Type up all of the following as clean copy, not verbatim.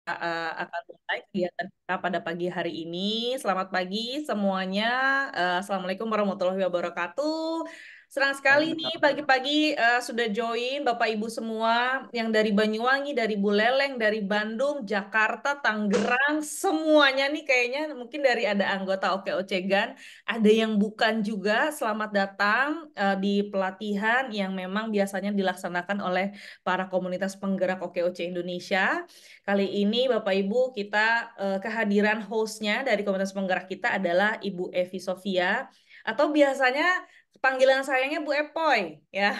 Akan mulai kegiatan kita pada pagi hari ini. Selamat pagi semuanya. Assalamualaikum warahmatullahi wabarakatuh. Senang sekali nih pagi-pagi sudah join Bapak Ibu semua yang dari Banyuwangi, dari Buleleng, dari Bandung, Jakarta, Tangerang, semuanya nih kayaknya mungkin dari ada anggota OKOCGAN, ada yang bukan juga. Selamat datang di pelatihan yang memang biasanya dilaksanakan oleh para komunitas penggerak OKOC Indonesia. Kali ini Bapak Ibu kita kehadiran hostnya dari komunitas penggerak kita adalah Ibu Evi Sofia atau biasanya panggilan sayangnya Bu Epoy ya.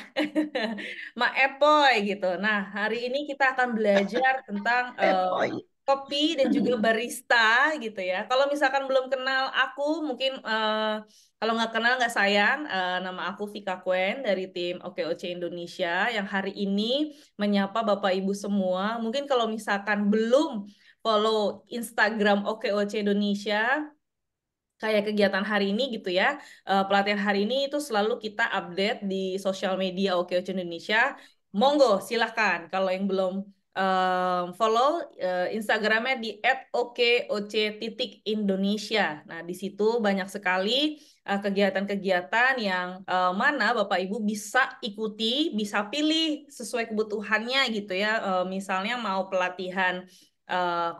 Ma Epoy gitu. Nah, hari ini kita akan belajar tentang Epoi. kopi dan juga barista gitu ya. Kalau misalkan belum kenal aku, mungkin kalau nggak kenal nggak sayang, nama aku Vika Kwen dari tim OKOC Indonesia yang hari ini menyapa Bapak Ibu semua. Mungkin kalau misalkan belum follow Instagram OKOC Indonesia, kayak kegiatan hari ini gitu ya, pelatihan hari ini itu selalu kita update di sosial media OKOC Indonesia. Monggo, silahkan. Kalau yang belum follow Instagramnya di @okoc_Indonesia. Nah, di situ banyak sekali kegiatan-kegiatan yang mana Bapak Ibu bisa ikuti, bisa pilih sesuai kebutuhannya gitu ya. Misalnya mau pelatihan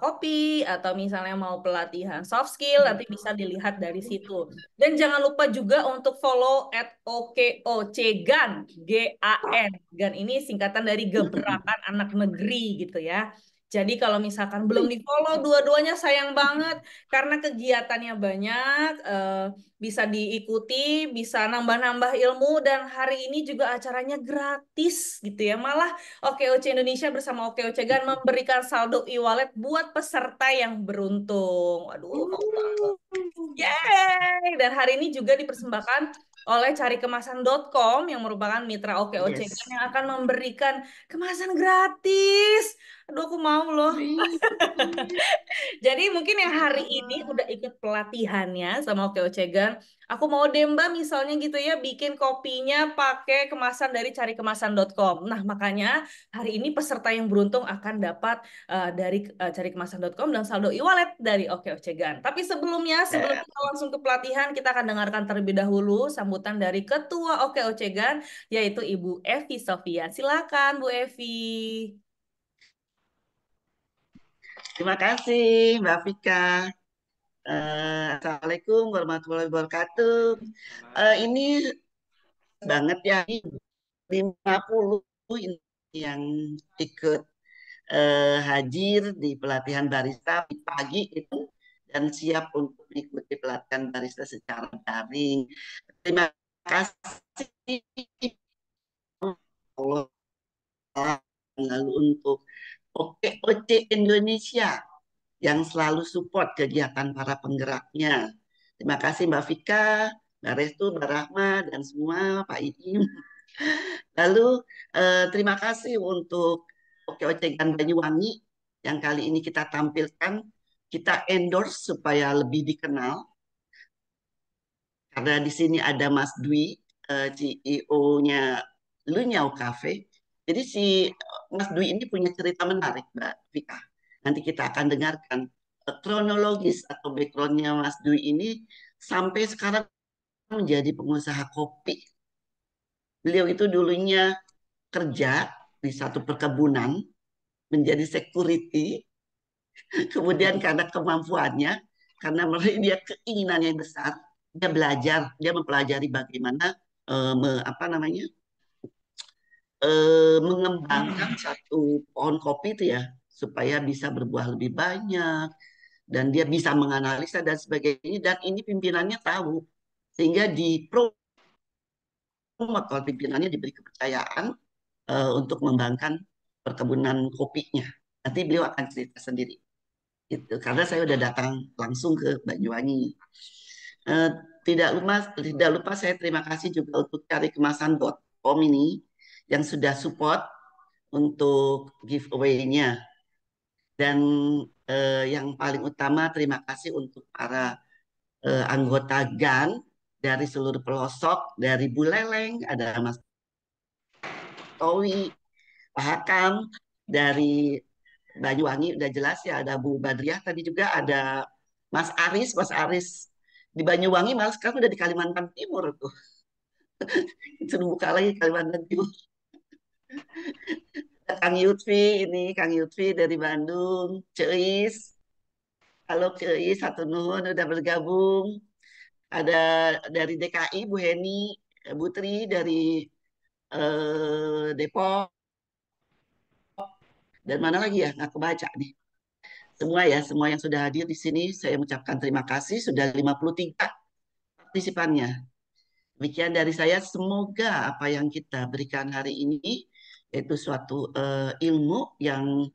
kopi atau misalnya mau pelatihan soft skill nanti bisa dilihat dari situ. Dan jangan lupa juga untuk follow @OKOCGAN, GAN. GAN ini singkatan dari Gebrakan Anak Negeri gitu ya. Jadi kalau misalkan belum di-follow dua-duanya sayang banget karena kegiatannya banyak, bisa diikuti, bisa nambah-nambah ilmu dan hari ini juga acaranya gratis gitu ya. Malah OKOC Indonesia bersama OKOC GAN memberikan saldo e-wallet buat peserta yang beruntung. Waduh, mau banget. Yeay! Dan hari ini juga dipersembahkan oleh carikemasan.com yang merupakan mitra OKOC GAN Yes. yang akan memberikan kemasan gratis. Aduh, aku mau loh. Jadi mungkin yang hari ini udah ikut pelatihannya sama Oke Ocegan, aku mau deh Mbak misalnya gitu ya bikin kopinya pakai kemasan dari carikemasan.com. Nah, makanya hari ini peserta yang beruntung akan dapat dari carikemasan.com dan saldo e-wallet dari Oke Ocegan. Tapi sebelum Ya. kita langsung ke pelatihan, kita akan dengarkan terlebih dahulu sambutan dari Ketua Oke Ocegan yaitu Ibu Evi Sofia. Silakan Bu Evi. Terima kasih Mbak Vika. Assalamualaikum warahmatullahi wabarakatuh. Ini banget ya, ini 50 ini yang ikut hadir di pelatihan barista pagi itu dan siap untuk mengikuti pelatihan barista secara daring. Terima kasih Allah. Lalu untuk OKOC Indonesia yang selalu support kegiatan para penggeraknya. Terima kasih Mbak Vika, Mbak Restu, Mbak Rahma, dan semua Pak Iim. Lalu terima kasih untuk OKOC Banyuwangi yang kali ini kita tampilkan, kita endorse supaya lebih dikenal. Karena di sini ada Mas Dwi, CEO-nya Lunyau Cafe. Jadi si Mas Dwi ini punya cerita menarik, Mbak Vika. Nanti kita akan dengarkan kronologis atau background-nya Mas Dwi ini sampai sekarang menjadi pengusaha kopi. Beliau itu dulunya kerja di satu perkebunan, menjadi security, kemudian karena kemampuannya, karena dia keinginan yang besar, dia belajar, dia mempelajari bagaimana apa namanya mengembangkan satu pohon kopi itu ya supaya bisa berbuah lebih banyak dan dia bisa menganalisa dan sebagainya dan ini pimpinannya tahu sehingga dipromote oleh pimpinannya diberi kepercayaan untuk mengembangkan perkebunan kopinya. Nanti beliau akan cerita sendiri gitu karena saya udah datang langsung ke Banyuwangi. Eh, tidak lupa saya terima kasih juga untuk carikemasan.com ini yang sudah support untuk giveaway-nya. Dan yang paling utama terima kasih untuk para anggota GAN dari seluruh pelosok, dari Buleleng, ada Mas Towi, Pak Hakam, dari Banyuwangi udah jelas ya, ada Bu Badriah tadi juga, ada Mas Aris di Banyuwangi, malah sekarang udah di Kalimantan Timur tuh. Sudah buka lagi Kalimantan Timur. Kang Yutfi dari Bandung, Ceis, halo Ceis, satu nuhun udah bergabung. Ada dari DKI Bu Heni, Bu Tri dari Depok, dan mana lagi ya, nggak kebaca nih. Semua ya, semua yang sudah hadir di sini, saya mengucapkan terima kasih. Sudah 53 partisipannya. Demikian dari saya, semoga apa yang kita berikan hari ini, yaitu suatu ilmu yang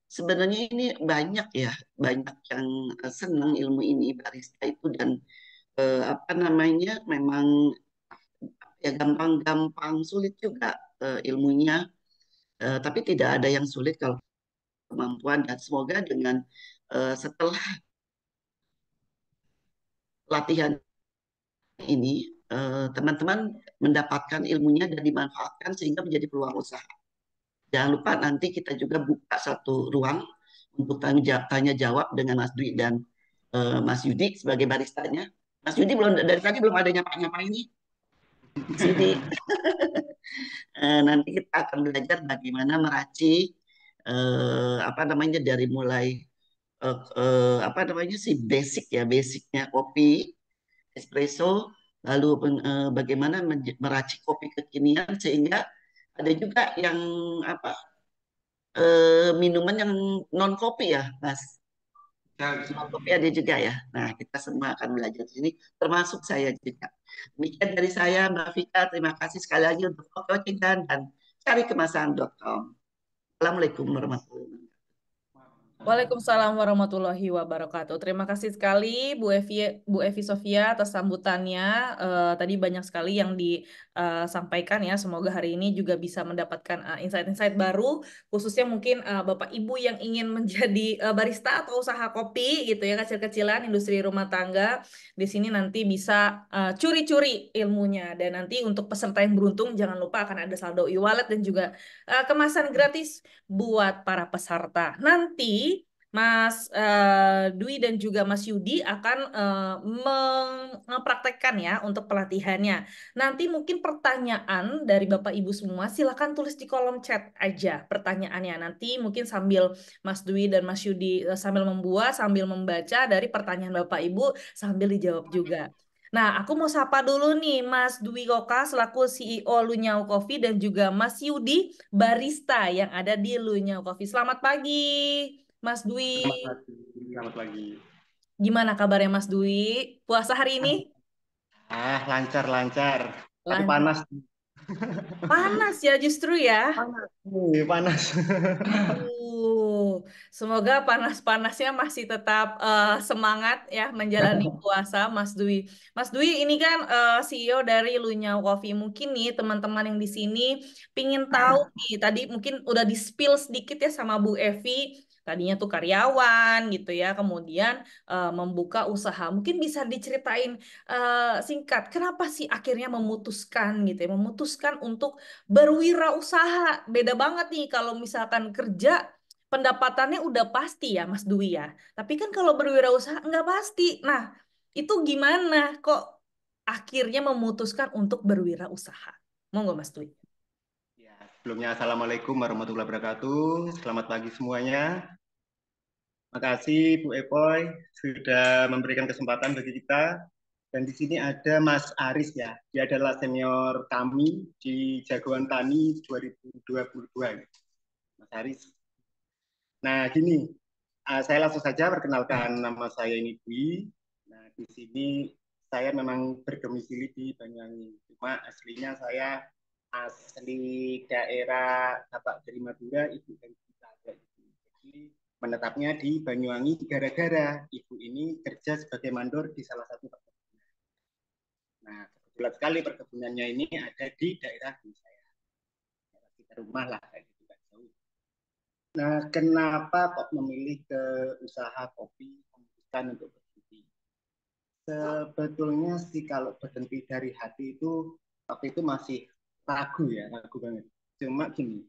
sebenarnya ini banyak ya, banyak yang senang ilmu ini, barista itu, dan apa namanya, memang ya gampang-gampang sulit juga ilmunya. Tapi tidak ada yang sulit kalau kemampuan, dan semoga dengan setelah latihan ini teman-teman mendapatkan ilmunya dan dimanfaatkan sehingga menjadi peluang usaha. Jangan lupa nanti kita juga buka satu ruang untuk tanya jawab dengan Mas Dwi dan Mas Yudi sebagai baristanya. Mas Yudi belum, dari tadi belum ada nyapa-nyapa ini. Mas Yudi, nanti kita akan belajar bagaimana meracik apa namanya, dari mulai apa namanya si basic ya, basicnya kopi espresso, lalu bagaimana meracik kopi kekinian, sehingga ada juga yang apa minuman yang non kopi ya, Mas. Non kopi ada juga ya. Nah, kita semua akan belajar di sini, termasuk saya juga. Demikian dari saya, Mbak Vika. Terima kasih sekali lagi untuk coaching dan carikemasan.com. Assalamualaikum warahmatullahi wabarakatuh. Waalaikumsalam warahmatullahi wabarakatuh. Terima kasih sekali Bu Evi Sofia atas sambutannya. Tadi banyak sekali yang disampaikan ya. Semoga hari ini juga bisa mendapatkan insight-insight baru, khususnya mungkin Bapak Ibu yang ingin menjadi barista atau usaha kopi gitu ya, kecil-kecilan industri rumah tangga. Di sini nanti bisa curi-curi ilmunya, dan nanti untuk peserta yang beruntung jangan lupa akan ada saldo e-wallet dan juga kemasan gratis buat para peserta. Nanti Mas Dwi dan juga Mas Yudi akan mempraktekkan ya untuk pelatihannya. Nanti mungkin pertanyaan dari Bapak Ibu semua silakan tulis di kolom chat aja pertanyaannya. Nanti mungkin sambil Mas Dwi dan Mas Yudi sambil membuat, sambil membaca dari pertanyaan Bapak Ibu sambil dijawab juga. Nah, aku mau sapa dulu nih Mas Dwi Koka selaku CEO Lunyau Coffee dan juga Mas Yudi barista yang ada di Lunyau Coffee. Selamat pagi, Mas Dwi. Selamat pagi. Selamat pagi. Gimana kabarnya Mas Dwi? Puasa hari ini? Lancar-lancar. Tapi Lancar. panas. Panas ya justru ya. Panas. Panas. Semoga panas-panasnya masih tetap semangat ya menjalani puasa, Mas Dwi. Mas Dwi, ini kan CEO dari Lunyau Coffee. Mungkin nih teman-teman yang di sini pingin tahu nih, tadi mungkin udah di-spill sedikit ya sama Bu Evi. Tadinya tuh karyawan gitu ya, kemudian membuka usaha. Mungkin bisa diceritain singkat, kenapa sih akhirnya memutuskan gitu ya, memutuskan untuk berwirausaha. Beda banget nih kalau misalkan kerja pendapatannya udah pasti ya Mas Dwi ya. Tapi kan kalau berwirausaha nggak pasti. Nah, itu gimana kok akhirnya memutuskan untuk berwirausaha? Monggo Mas Dwi. Ya, sebelumnya Assalamualaikum warahmatullahi wabarakatuh. Selamat pagi semuanya. Makasih Bu Epoy sudah memberikan kesempatan bagi kita. Dan di sini ada Mas Aris ya. Dia adalah senior kami di Jagoan Tani 2022. Mas Aris. Nah, gini, saya langsung saja perkenalkan, nama saya ini Dwi. Nah, di sini saya memang berdomisili di Banyuwangi. Cuma aslinya saya asli daerah Tapak dari Madura, ibu dan kita ada itu. Jadi menetapnya di Banyuwangi gara-gara ibu ini kerja sebagai mandor di salah satu perkebunan. Nah, kebetulan sekali perkebunannya ini ada di daerah saya, daerah sekitar rumah lah kayak gitu, kan jauh. Nah, kenapa kok memilih ke usaha kopi, memutuskan untuk berhenti? Sebetulnya sih kalau berhenti dari hati itu waktu itu masih ragu ya, ragu banget. Cuma gini,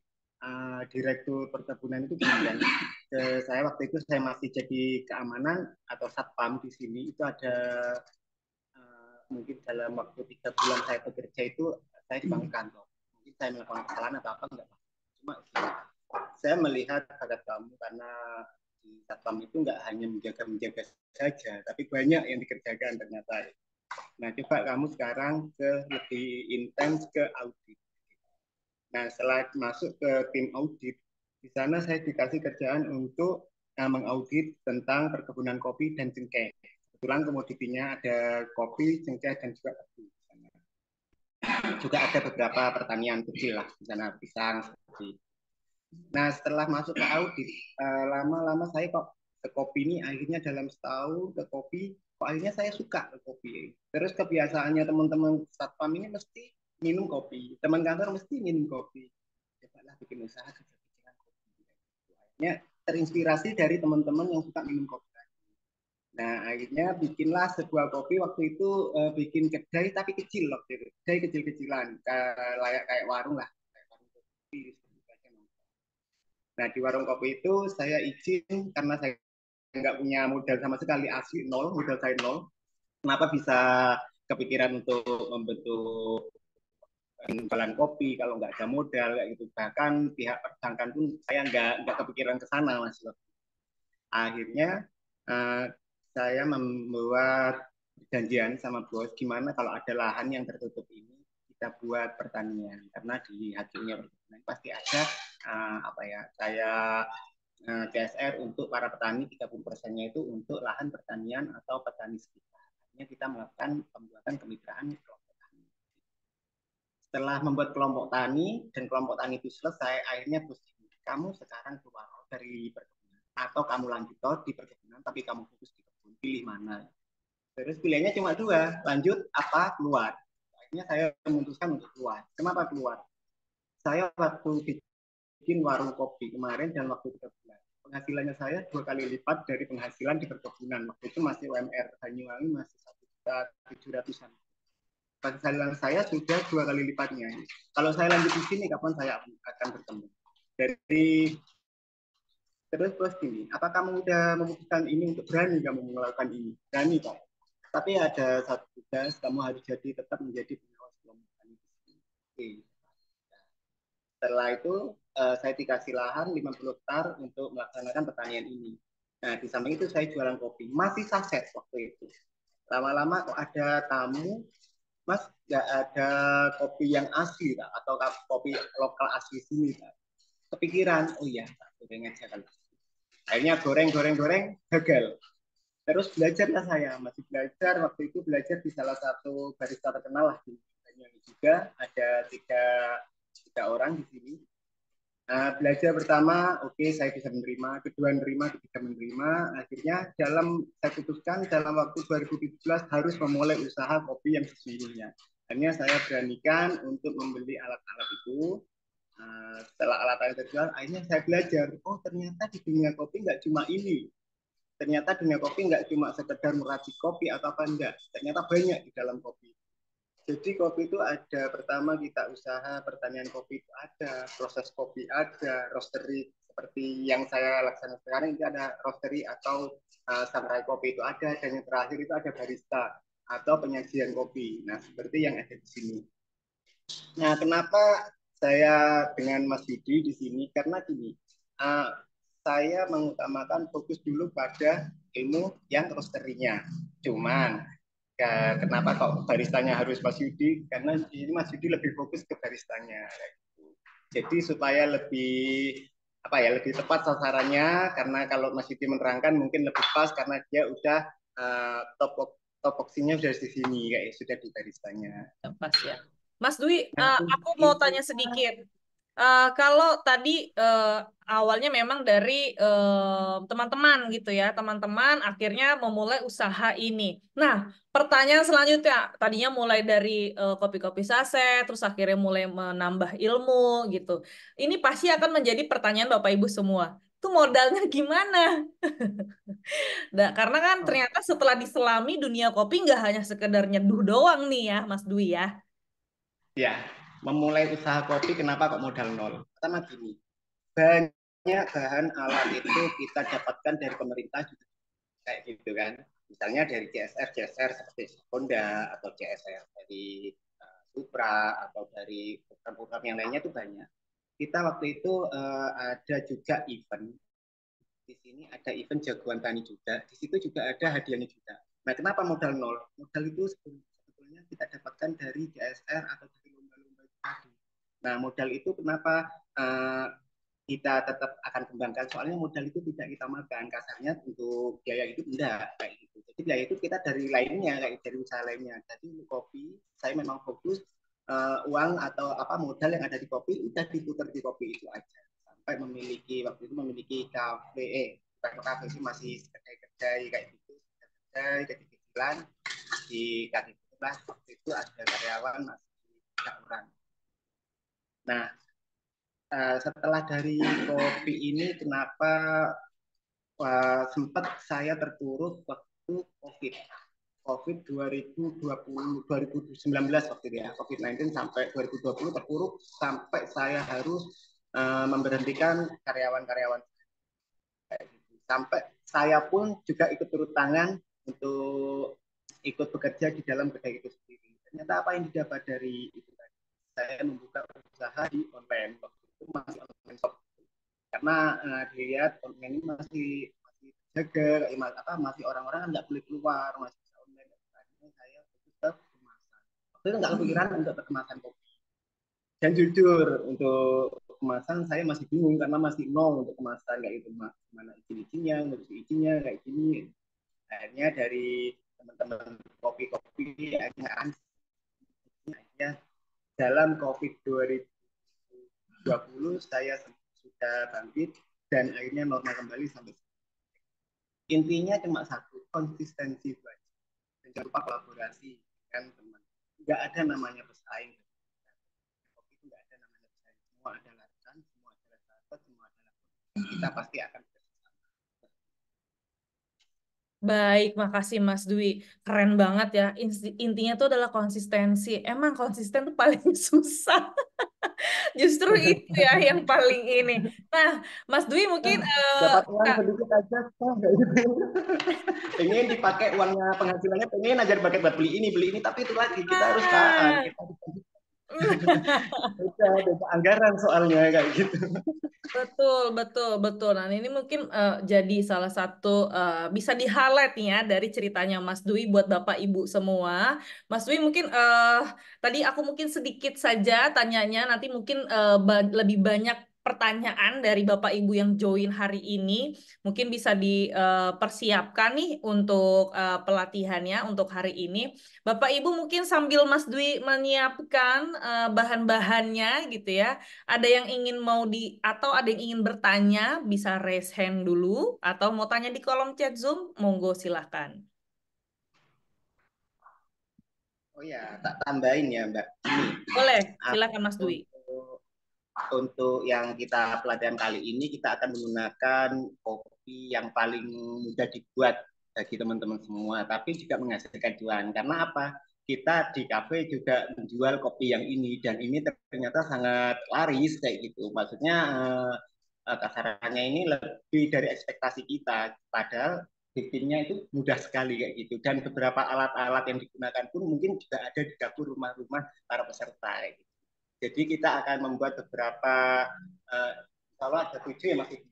Direktur Perkebunan itu kemudian saya waktu itu saya masih jadi keamanan atau satpam di sini itu ada mungkin dalam waktu 3 bulan saya bekerja itu saya dipanggil kantor. Mungkin saya melakukan kesalahan atau apa enggak. Cuma saya melihat bakat kamu karena di satpam itu enggak hanya menjaga saja, tapi banyak yang dikerjakan ternyata. Nah, coba kamu sekarang ke lebih intens ke audit. Nah, setelah masuk ke tim audit, di sana saya dikasih kerjaan untuk mengaudit tentang perkebunan kopi dan cengkeh. Kebetulan komoditinya ada kopi, cengkeh, dan juga tebu. Juga ada beberapa pertanian kecil lah, di sana pisang, seperti. Nah, setelah masuk ke audit, lama-lama saya kok ke kopi ini akhirnya dalam setahun ke kopi, kok akhirnya saya suka ke kopi. Terus kebiasaannya teman-teman satpam ini mesti minum kopi, teman kantor mesti minum kopi. Cobalah bikin usaha kecil-kecilan kopi. Akhirnya terinspirasi dari teman-teman yang suka minum kopi. Nah, akhirnya bikinlah sebuah kopi waktu itu bikin kedai tapi kecil waktu itu. Kedai kecil-kecilan, layak kayak warung lah. Kayak warung kopi. Nah, di warung kopi itu saya izin karena saya nggak punya modal sama sekali, asli nol, modal saya nol. Kenapa bisa kepikiran untuk membentuk jualan kopi kalau nggak ada modal kayak gitu. Bahkan pihak perbankan pun saya nggak kepikiran ke sana, Mas. Akhirnya saya membuat perjanjian sama bos gimana kalau ada lahan yang tertutup ini kita buat pertanian karena di hasilnya perkebunan pasti ada apa ya saya CSR untuk para petani 30%-nya itu untuk lahan pertanian atau petani sekitar. Akhirnya kita melakukan pembuatan kemitraan kelompok tani. Setelah membuat kelompok tani dan kelompok tani itu selesai, akhirnya bos kamu sekarang keluar dari perkebunan atau kamu lanjut di perkebunan tapi kamu fokus di kebun, pilih mana. Terus pilihannya cuma dua, lanjut apa keluar. Akhirnya saya memutuskan untuk keluar. Kenapa keluar? Saya waktu bikin warung kopi kemarin dan waktu 3 bulan, penghasilannya saya 2 kali lipat dari penghasilan di perkebunan. Waktu itu masih UMR Banyuwangi masih 1.700.000-an. Penghasilan saya sudah 2 kali lipatnya. Kalau saya lanjut di sini, kapan saya akan bertemu? Dari terus gini, apa kamu udah memutuskan ini untuk berani kamu melakukan ini? Berani, Pak. Tapi ada satu tugas, kamu harus tetap menjadi pengawas kelompok tani. Oke. Setelah itu saya dikasih lahan 50 hektar untuk melaksanakan pertanian ini. Nah, di samping itu saya jualan kopi. Masih saset waktu itu. Lama-lama kok ada tamu, Mas, nggak ada kopi yang asli, tak? Atau kopi lokal asli sini, tak? Kepikiran, oh iya, goreng aja kali. Akhirnya goreng, gagal. Terus belajarlah saya, masih belajar. Waktu itu belajar di salah satu barista terkenal lah di Banyuwangi juga. Ada tiga orang di sini. Nah, belajar pertama, oke, saya bisa menerima. Kedua menerima, ketiga menerima. Akhirnya saya putuskan dalam waktu 2017 harus memulai usaha kopi yang sesungguhnya. Akhirnya saya beranikan untuk membeli alat-alat itu. Setelah alat-alat terjual, akhirnya saya belajar. Oh, ternyata di dunia kopi nggak cuma ini. Ternyata dunia kopi nggak cuma sekedar meracik kopi atau apa enggak. Ternyata banyak di dalam kopi. Jadi kopi itu ada, pertama kita usaha pertanian kopi itu ada, proses kopi ada, roastery seperti yang saya laksanakan sekarang itu ada roastery atau samurai kopi itu ada, dan yang terakhir itu ada barista atau penyajian kopi. Nah, seperti yang ada di sini. Nah, kenapa saya dengan Mas Yudi di sini? Karena gini, saya mengutamakan fokus dulu pada ilmu yang roasterinya. Cuman kenapa kok baristanya harus Mas Yudi? Karena ini Mas Yudi lebih fokus ke baristanya. Jadi supaya lebih lebih tepat sasarannya, karena kalau Mas Yudi menerangkan mungkin lebih pas karena dia udah topoksinya sudah di sini, kayak sudah di baristanya. Pas ya. Mas Dwi, aku mau tanya sedikit. Kalau tadi awalnya memang dari teman-teman gitu ya, teman-teman akhirnya memulai usaha ini. Nah, pertanyaan selanjutnya, tadinya mulai dari kopi-kopi saset, terus akhirnya mulai menambah ilmu gitu. Ini pasti akan menjadi pertanyaan Bapak Ibu semua. Itu modalnya gimana? Karena kan ternyata setelah diselami dunia kopi nggak hanya sekedar nyeduh doang nih ya, Mas Dwi ya. Ya, memulai usaha kopi kenapa kok modal nol? Pertama gini, banyak bahan alat itu kita dapatkan dari pemerintah juga kayak gitu kan. Misalnya dari CSR seperti Honda atau CSR dari Supra atau dari program-program yang lainnya itu banyak. Kita waktu itu ada juga event di sini, ada event jagoan tani juga. Di situ juga ada hadiahnya juga. Nah, kenapa modal nol? Modal itu sebetulnya kita dapatkan dari CSR atau dari lomba-lomba tadi. Nah, modal itu kenapa kita tetap akan kembangkan? Soalnya modal itu tidak kita makan, kasarnya untuk biaya hidup enggak kayak gitu. Jadi biaya hidup kita dari lainnya, kayak dari usaha lainnya. Jadi kopi, saya memang fokus uang atau apa modal yang ada di kopi udah diputar di kopi itu aja. Sampai waktu itu memiliki kafe, kafe itu masih kedai-kedai kayak gitu, kedai kecil-kecilan di kaki sebelah. Waktu itu ada karyawan masih 3 orang. Nah, setelah dari kopi ini kenapa sempat saya terpuruk waktu COVID 2019 waktu itu ya, COVID-19 sampai 2020 terpuruk sampai saya harus memberhentikan karyawan-karyawan. Sampai saya pun juga ikut turut tangan untuk ikut bekerja di dalam kedai itu sendiri. Ternyata apa yang didapat dari itu tadi? Saya membuka usaha di online. Waktu itu masih online shop. Karena dilihat online ini masih jaga, masih orang-orang kan nggak boleh keluar, masih bisa online. Akhirnya saya tetap kemasan. Waktu itu nggak kepikiran untuk kemasan kopi. Dan jujur untuk kemasan saya masih bingung karena masih nol untuk kemasan kayak gitu, mana izin-izinnya, ngurus izinnya kayak gini. Akhirnya dari teman-teman kopi-kopi akhirnya dalam COVID 2020 saya sudah bangkit dan akhirnya normal kembali sampai intinya cuma satu, konsistensi itu aja. Dan jangan lupa kolaborasi dengan teman. Nggak ada namanya pesaing. Kopi itu nggak ada namanya pesaing. Semua ada larutan, semua ada sahabat, semua ada lakukan. Kita pasti akan bersama. Baik, makasih Mas Dwi. Keren banget ya. Intinya tuh adalah konsistensi. Emang konsisten tuh paling susah. Justru itu ya yang paling ini. Nah, Mas Dwi mungkin Dapat uang sedikit aja, pengen dipakai uangnya penghasilannya, pengen aja dipakai buat beli ini, tapi itu lagi kita harus tahan. Kita beda anggaran soalnya kayak gitu. Betul, betul, betul. Nah, ini mungkin jadi salah satu bisa di-highlight nih ya dari ceritanya Mas Dwi buat Bapak Ibu semua. Mas Dwi mungkin tadi aku mungkin sedikit saja tanyanya, nanti mungkin lebih banyak pertanyaan dari Bapak Ibu yang join hari ini. Mungkin bisa dipersiapkan nih untuk pelatihannya untuk hari ini. Bapak Ibu mungkin sambil Mas Dwi menyiapkan bahan-bahannya gitu ya. Ada yang ingin mau atau ada yang ingin bertanya, bisa raise hand dulu atau mau tanya di kolom chat Zoom, monggo silahkan. Oh ya, tak tambahin ya Mbak. Ini Boleh, silahkan Mas Dwi. untuk yang kita pelatihan kali ini kita akan menggunakan kopi yang paling mudah dibuat bagi teman-teman semua, tapi juga menghasilkan cuan. Karena apa? Kita di kafe juga menjual kopi yang ini dan ini ternyata sangat laris kayak gitu. Maksudnya kasarannya ini lebih dari ekspektasi kita. Padahal bikinnya itu mudah sekali kayak gitu dan beberapa alat-alat yang digunakan pun mungkin juga ada di dapur rumah-rumah para peserta. Gitu. Jadi kita akan membuat beberapa, kalau ada 7 ya masih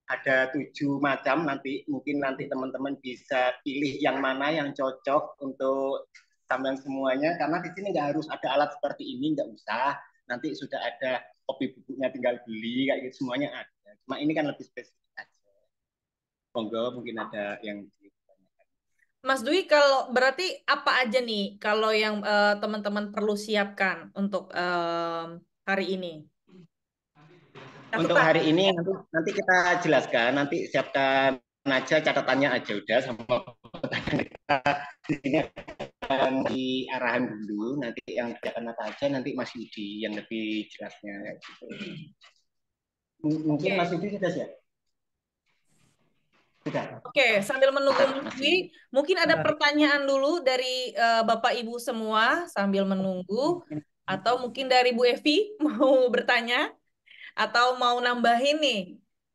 ada 7 macam, nanti mungkin nanti teman-teman bisa pilih yang mana yang cocok untuk sampean semuanya, karena di sini nggak harus ada alat seperti ini, nggak usah. Nanti sudah ada kopi bubuknya tinggal beli, kayak gitu semuanya ada. Cuma ini kan lebih spesifik aja. Monggo mungkin ada yang Mas Dwi, kalau berarti apa aja nih kalau yang teman-teman perlu siapkan untuk hari ini? untuk Catatan. hari ini nanti kita jelaskan, nanti siapkan aja catatannya aja udah sama pertanyaan kita di sini akan diarahan dulu, nanti yang kerjakan apa aja nanti Mas Yudi yang lebih jelasnya kayak gitu. Mungkin Oke. Mas Yudi sudah siap? Sudah. Oke, sambil menunggu Sudah, Mas Mas Dwi, Yudi. mungkin ada pertanyaan dulu dari Bapak Ibu semua sambil menunggu, atau mungkin dari Bu Evi mau bertanya. Atau mau nambahin nih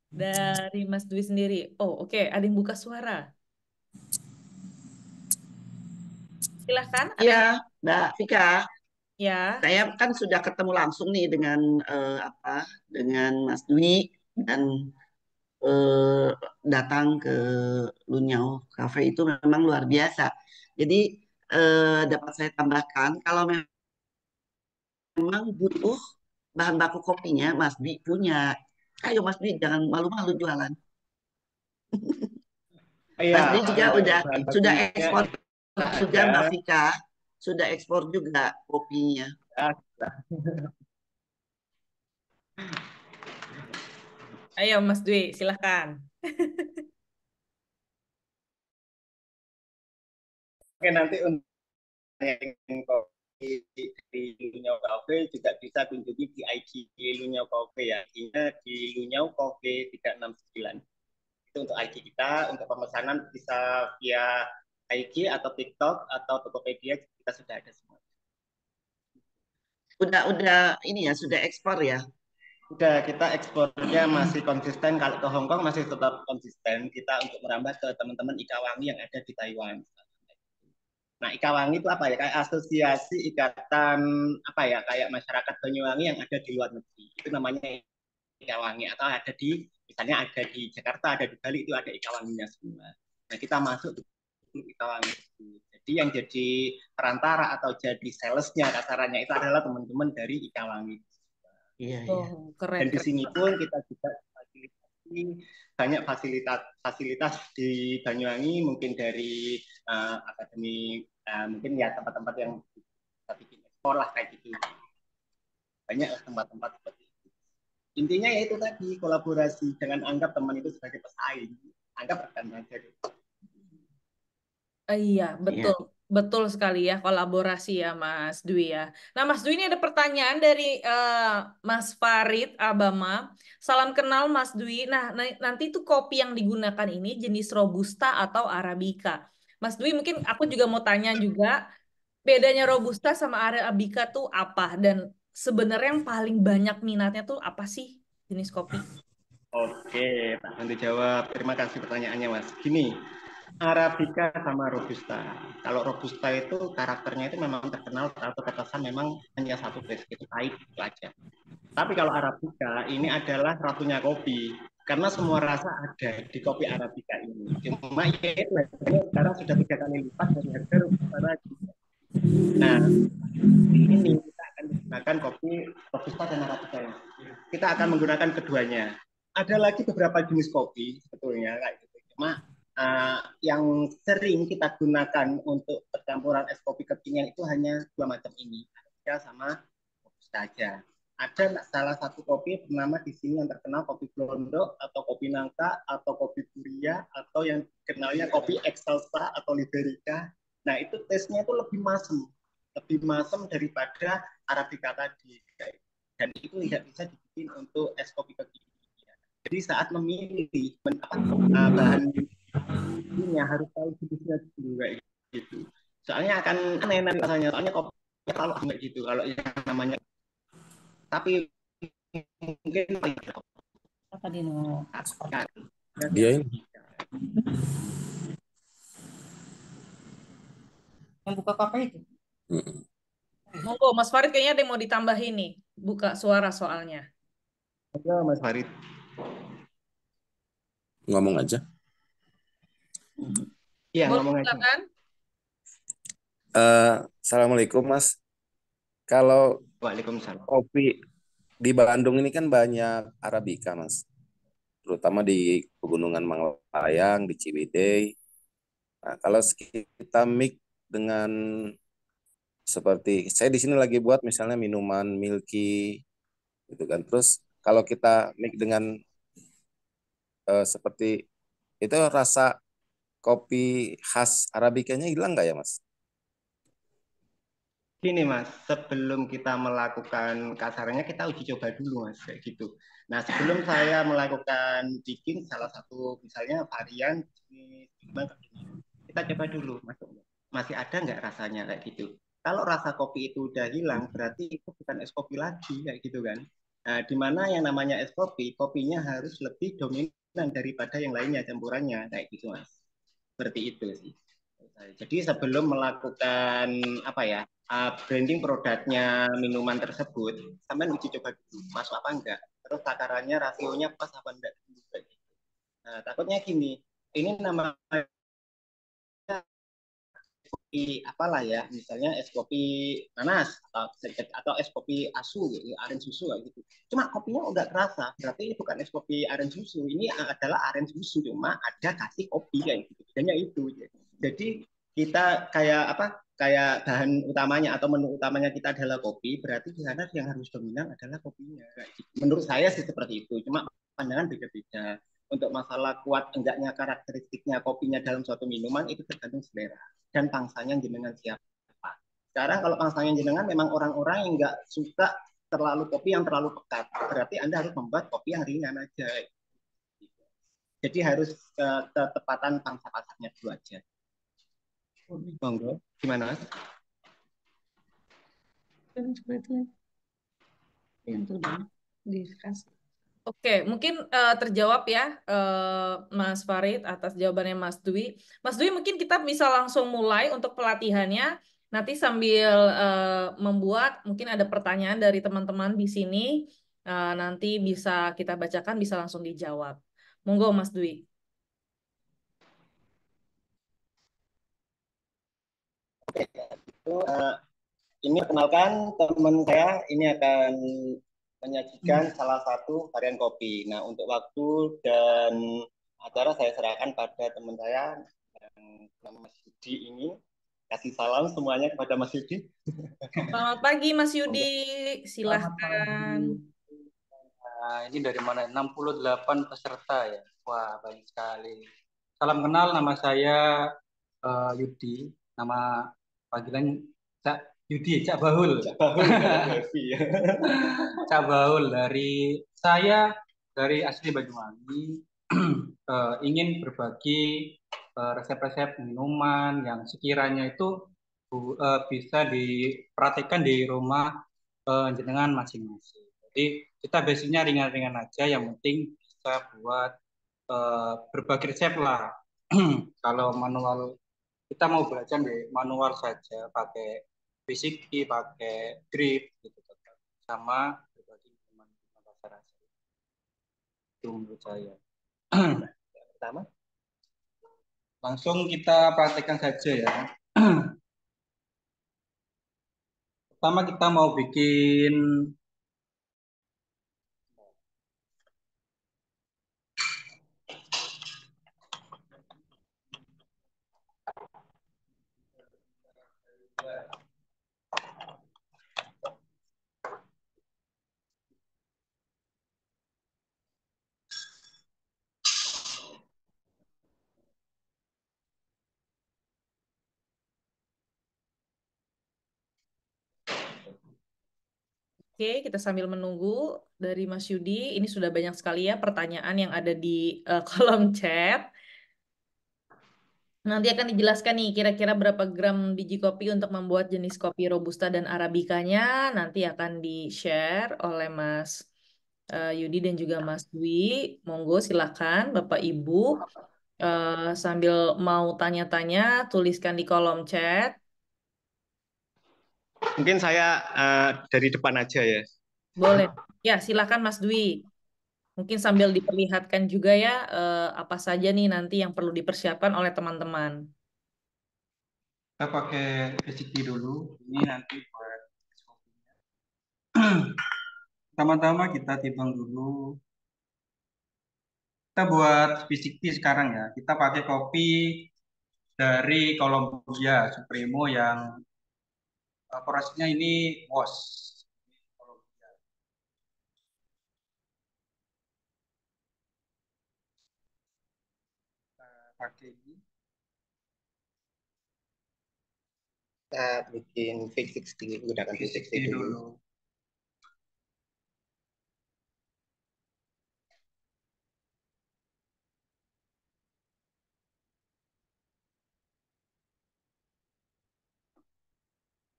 dari Mas Dwi sendiri? Oh, oke. Ada yang buka suara. Silahkan, ada Iya, yang... Mbak Vika, Ya. saya kan sudah ketemu langsung nih dengan dengan Mas Dwi dan eh, datang ke Lunyau Cafe itu memang luar biasa. Jadi dapat saya tambahkan kalau memang butuh bahan baku kopinya, Mas Dwi punya. Ayo Mas Dwi, jangan malu-malu jualan. Iya, Mas Dwi juga untuk udah bahan sudah bakunya ekspor itu juga ada. Mbak Vika, sudah ekspor juga kopinya. Ayo Mas Dwi, silahkan. Oke, nanti untuk yang kopi di Lunyau Cafe juga bisa kunjungi di IG Lunyau Cafe ya. Ini di Lunyau Cafe 369. Itu untuk IG kita, untuk pemesanan bisa via IG atau TikTok atau Tokopedia kita sudah ada semua. Udah ini ya, sudah ekspor ya. Udah kita ekspornya masih konsisten, kalau ke Hong Kong masih tetap konsisten kita untuk merambah ke teman-teman Ikawangi yang ada di Taiwan. Nah, Ikawangi itu apa ya? Kayak asosiasi ikatan apa ya? Kayak masyarakat Banyuwangi yang ada di luar negeri. Itu namanya Ikawangi atau ada di misalnya ada di Jakarta, ada di Bali itu ada Ikawanginya semua. Nah, kita masuk di grup Ikawangi itu. Jadi yang jadi perantara atau jadi salesnya kasarannya itu adalah teman-teman dari Ikawangi. Iya, iya. Oh, keren, Dan di keren. sini pun kita juga fasilitasi banyak fasilitas fasilitas di Banyuwangi mungkin dari akademi mungkin ya tempat-tempat yang kita bikin sekolah kayak gitu banyak tempat-tempat seperti itu intinya ya itu tadi kolaborasi jangan anggap teman itu sebagai pesaing anggap rekan aja gitu. Iya, Iya. betul. Betul sekali ya, kolaborasi ya Mas Dwi ya. Nah Mas Dwi ini ada pertanyaan dari Mas Farid Abama. Salam kenal Mas Dwi. Nah, nanti tuh kopi yang digunakan ini jenis Robusta atau Arabica. Mas Dwi mungkin aku juga mau tanya juga, bedanya Robusta sama Arabica tuh apa? Dan sebenarnya yang paling banyak minatnya tuh apa sih jenis kopi? Oke, tak bantu jawab. Terima kasih pertanyaannya, Mas. Gini, Arabica sama Robusta. Kalau Robusta itu karakternya itu memang terkenal atau terkesan memang hanya satu base, itu pahit itu aja. Tapi kalau Arabica ini adalah ratunya kopi. Karena semua rasa ada di kopi Arabica ini. Cuma ya itu harganya sekarang sudah 3 kali lipat dari harga Robusta tadi. Nah, di ini kita akan menggunakan kopi Robusta dan Arabica ini. Kita akan menggunakan keduanya. Ada lagi beberapa jenis kopi sebetulnya kayak gitu. Cuma yang sering kita gunakan untuk percampuran es kopi kekinian itu hanya dua macam ini, Arabica sama Robusta aja. Ada salah satu kopi bernama di sini yang terkenal kopi Blondo atau kopi Nangka atau kopi Puria atau yang kenalnya kopi Excelsa atau Liberica. Nah itu taste-nya itu lebih masam daripada Arabica tadi. Dan itu tidak bisa dibikin untuk es kopi kekinian. Jadi saat memilih bahan ini harus tahu jenisnya dulu kayak gitu. Soalnya akan aneh nanti rasanya. Soalnya kopi kalau kayak gitu. Kalau yang namanya tapi mungkin Apa Dino? Dia ini Yang buka kafe itu? mm, Monggo, Mas Farid kayaknya ada yang mau ditambahin nih. Buka suara soalnya. ya, Mas Farid. ngomong aja. Iya, Boleh ngomong aja. silakan. Assalamualaikum Mas. Kalau Waalaikumsalam. kopi di Bandung ini kan banyak Arabica Mas, terutama di Pegunungan Manglayang, di Ciwidey. Nah, kalau kita mix dengan seperti saya di sini lagi buat misalnya minuman milky gitu kan. Terus kalau kita mix dengan seperti itu rasa kopi khas Arabicanya hilang nggak ya Mas? Gini Mas, sebelum kita melakukan kasarnya kita uji coba dulu Mas, kayak gitu. Nah sebelum saya melakukan bikin salah satu misalnya varian kita coba dulu masih ada nggak rasanya kayak gitu. Kalau rasa kopi itu udah hilang berarti itu bukan es kopi lagi kayak gitu kan. Nah, di mana yang namanya es kopi, kopinya harus lebih dominan daripada yang lainnya campurannya kayak gitu Mas. Seperti itu sih. Jadi sebelum melakukan apa ya branding produknya minuman tersebut, sampai uji coba dulu masuk apa enggak, terus takarannya rasionya pas apa enggak. Nah, takutnya gini, ini namanya kopi apalah ya, misalnya es kopi nanas atau es kopi asu gitu, aren susu gitu. Cuma kopinya udah kerasa, berarti ini bukan es kopi aren susu, ini adalah aren susu cuma ada kasih kopi kayak gitu. Hanya itu. Jadi kita kayak apa? Kayak bahan utamanya atau menu utamanya kita adalah kopi, berarti di sana yang harus dominan adalah kopinya. Menurut saya sih seperti itu. Cuma pandangan beda-beda. Untuk masalah kuat enggaknya karakteristiknya kopinya dalam suatu minuman itu tergantung selera dan pangsanya jenengan siapa. Sekarang kalau pangsanya jenengan memang orang-orang yang nggak suka terlalu kopi yang terlalu pekat, berarti Anda harus membuat kopi yang ringan aja. Jadi harus ketepatan pangsa pasarnya dulu aja. Monggo, gimana Mas? Yang terbanyak dikasih. Oke, mungkin terjawab ya Mas Farid atas jawabannya Mas Dwi. Mas Dwi mungkin kita bisa langsung mulai untuk pelatihannya. Nanti sambil membuat, mungkin ada pertanyaan dari teman-teman di sini. Nanti bisa kita bacakan, bisa langsung dijawab. Monggo Mas Dwi. Itu, ini perkenalkan teman saya ini akan menyajikan salah satu varian kopi. Nah, untuk waktu dan acara saya serahkan pada teman saya yang nama Mas Yudi ini. Kasih salam semuanya kepada Mas Yudi. Selamat pagi Mas Yudi, Selamat silahkan. pagi. Nah, ini dari mana? 68 peserta ya. Wah, banyak sekali. Salam kenal, nama saya Yudi. Nama panggilan Cak Yudi, Cak Bahul. Cak Bahul, Cak Bahul dari saya dari asli Banyuwangi ingin berbagi resep-resep minuman yang sekiranya itu bisa dipraktikkan di rumah jenengan masing-masing. Jadi kita basicnya ringan-ringan aja, yang penting bisa buat berbagi resep lah. Kalau manual kita mau belajar di manual saja, pakai basic key, pakai grip gitu, sama berbagi minuman rasa-rasa. Itu menurut saya. Pertama, Langsung kita praktekkan saja ya. Pertama kita mau bikin Oke, kita sambil menunggu dari Mas Yudi. Ini sudah banyak sekali ya pertanyaan yang ada di kolom chat. Nanti akan dijelaskan nih kira-kira berapa gram biji kopi untuk membuat jenis kopi Robusta dan Arabikanya. Nanti akan di-share oleh Mas Yudi dan juga Mas Dwi. Monggo silakan Bapak Ibu. Sambil mau tanya-tanya, tuliskan di kolom chat. mungkin saya dari depan aja ya. Boleh. Ya, silakan Mas Dwi. Mungkin sambil diperlihatkan juga ya apa saja nih nanti yang perlu dipersiapkan oleh teman-teman. kita pakai recipe dulu. Ini nanti buat pertama-tama kita timbang dulu. Kita buat recipe sekarang ya. Kita pakai kopi dari Kolombia Supremo yang porasinya ini WOS. Pakai ini. Kita bikin V60, gunakan V60 dulu.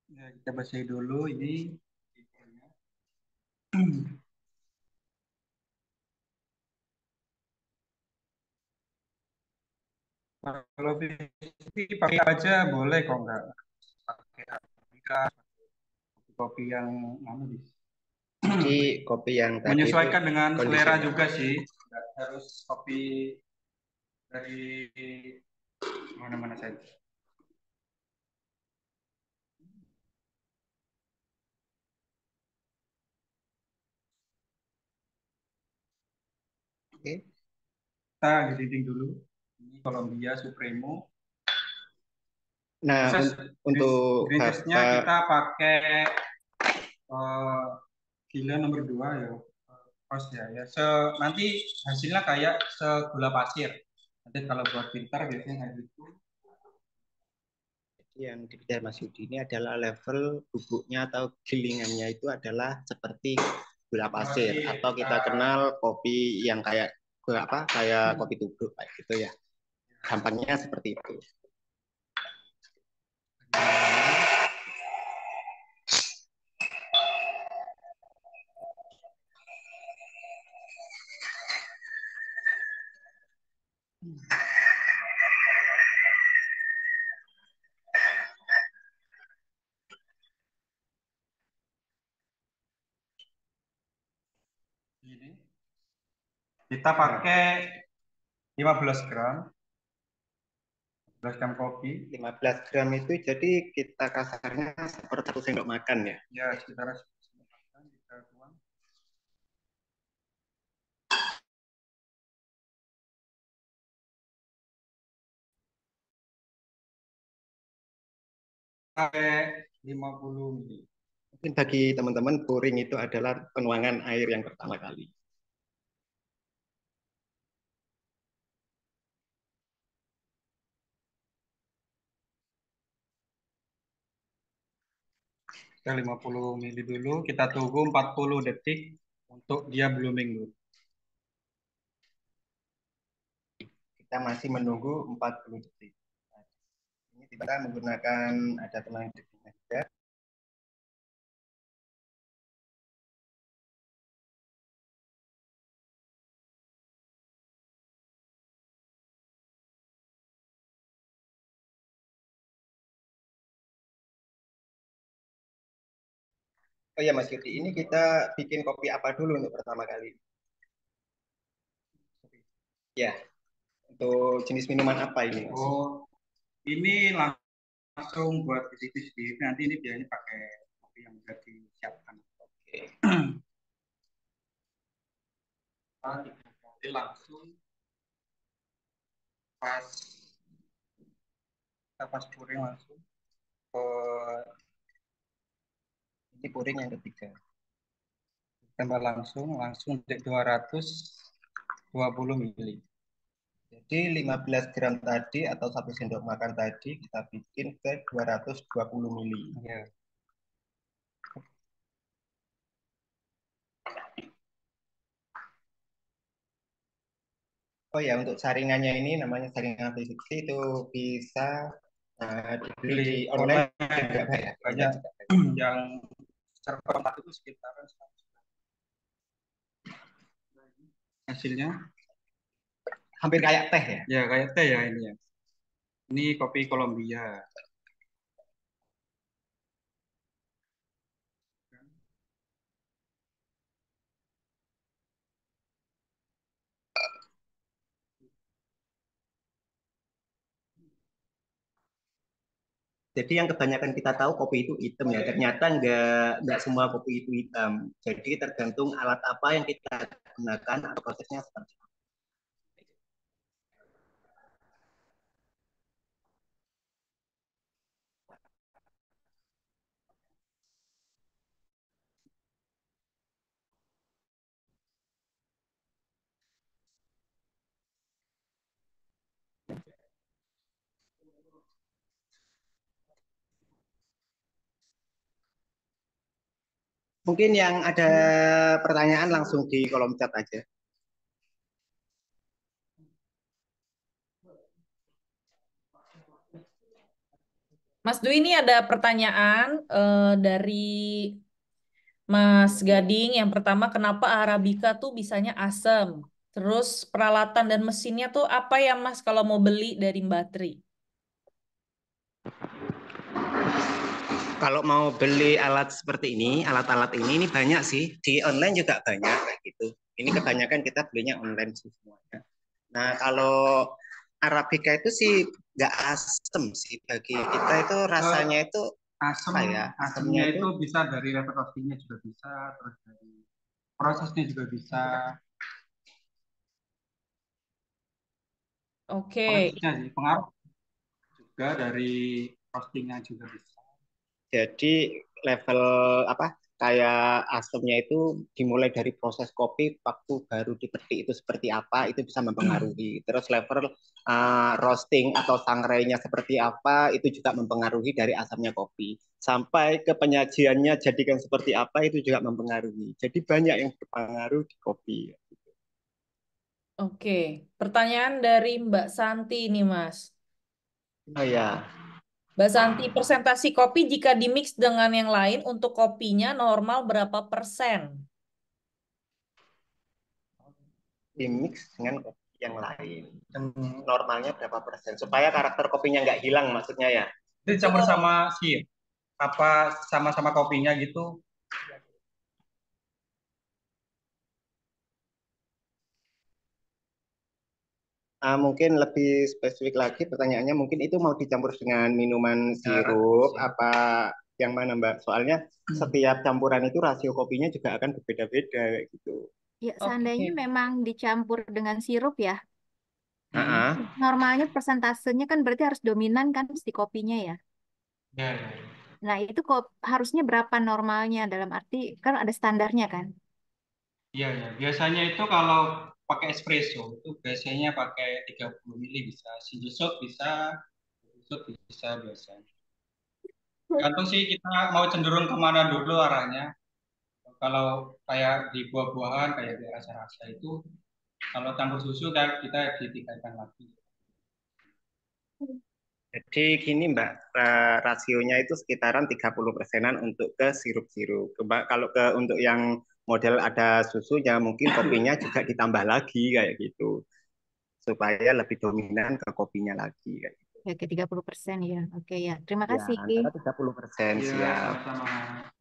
Ya, kita basahi dulu ini. Kalau VCP pakai aja boleh kok, nggak pakai Arabica, kopi yang Jadi kopi yang tadi itu menyesuaikan dengan selera kondisional. juga sih, nggak harus kopi dari mana-mana saja. Oke. Kita giling dulu. Ini Colombia Supremo. Nah, Proses untuk green testnya Bapak kita pakai gula nomor 2 ya. Kos ya, nanti hasilnya kayak segula pasir. Nanti kalau buat filter biasanya kayak gitu. yang dikejar Mas Yudi ini adalah level bubuknya atau gilingannya itu adalah seperti gula pasir atau kita kenal kopi yang kayak gula apa kayak kopi tubruk kayak gitu ya. Gampangnya seperti itu. Ini kita pakai 15 gram 15 gram kopi. 15 gram itu jadi kita kasarnya seperti 1 sendok makan ya. Ya, sekitar 1 sendok makan kita tuang. Pakai 50 ml. Mungkin bagi teman-teman pouring itu adalah penuangan air yang pertama kali. Kita 50 ml dulu, kita tunggu 40 detik untuk dia blooming dulu. Kita masih menunggu 40 detik. Ini kita menggunakan ada teman juga. Oh ya Mas Yudi, ini kita bikin kopi apa dulu untuk pertama kali? Ya, untuk jenis minuman apa ini Mas? Oh, ini langsung buat bisnis sendiri. Nanti ini biasanya pakai kopi yang sudah disiapkan. Oke. Kita langsung pas kita pas pouring langsung ke Ini pouring yang ketiga. tambah langsung di 220 ml. Jadi 15 gram tadi atau 1 sendok makan tadi kita bikin ke 220 mili. Ya. Oh ya, untuk saringannya ini namanya saringan V60 itu bisa dibeli di online juga Pak ya? Banyak yang secara format itu sekitaran 100. Hasilnya Hampir kayak teh ya? ya kayak teh ya ini ya. Ini kopi Colombia. Jadi yang kebanyakan kita tahu kopi itu hitam ya. Ternyata nggak semua kopi itu hitam. Jadi tergantung alat apa yang kita gunakan atau prosesnya seperti apa. Mungkin yang ada pertanyaan langsung di kolom chat aja. Mas Dwi, ini ada pertanyaan dari Mas Gading. Yang pertama, kenapa Arabica tuh bisanya asam? Terus peralatan dan mesinnya tuh apa ya Mas kalau mau beli dari Mbak Tri? Kalau mau beli alat seperti ini, alat-alat ini banyak sih. Di online juga banyak kayak gitu. Ini kebanyakan kita belinya online sih semuanya. Nah, kalau Arabica itu sih nggak asem sih bagi kita itu rasanya itu apa ya? Asemnya Asemnya itu itu bisa dari level roastingnya juga bisa, terus dari prosesnya juga bisa, Oke. prosesnya sih pengaruh juga dari roastingnya juga bisa. jadi level apa? Kayak asemnya itu dimulai dari proses kopi waktu baru dipetik itu seperti apa itu bisa mempengaruhi. Terus level roasting atau sangrainya seperti apa itu juga mempengaruhi dari asamnya kopi. Sampai ke penyajiannya jadikan seperti apa itu juga mempengaruhi. Jadi banyak yang berpengaruh di kopi. Oke. Pertanyaan dari Mbak Santi nih Mas. Oh ya, Mbak Santi, persentasi kopi jika dimix dengan yang lain untuk kopinya normal berapa persen? dimix dengan kopi yang lain. Normalnya berapa persen? Supaya karakter kopinya nggak hilang maksudnya ya. Itu dicampur sama sih apa sama-sama kopinya gitu. Mungkin lebih spesifik lagi pertanyaannya mungkin itu mau dicampur dengan minuman sirup apa yang mana Mbak? Soalnya setiap campuran itu rasio kopinya juga akan berbeda-beda kayak gitu. Ya, seandainya Oke. memang dicampur dengan sirup ya, Ah, normalnya persentasenya kan berarti harus dominan kan si kopinya ya. Ya, ya. Nah, itu kok harusnya berapa normalnya dalam arti kan ada standarnya kan? Iya, ya. Biasanya itu kalau pakai espresso itu biasanya pakai 30 mili bisa, single shot bisa, double shot bisa biasanya. Gantung sih kita mau cenderung kemana dulu arahnya. Kalau kayak di buah-buahan, kayak di rasa-rasa itu, kalau campur susu kan kita ditingkatkan lagi. jadi gini Mbak, rasionya itu sekitaran 30 persenan untuk ke sirup-sirup. Kalau ke untuk yang model ada susunya mungkin kopinya juga ditambah lagi kayak gitu supaya lebih dominan ke kopinya lagi kayak gitu. Ya, ke 30% ya. Oke ya. Terima Ya, kasih. antara 30% Iya, siap. sama-sama.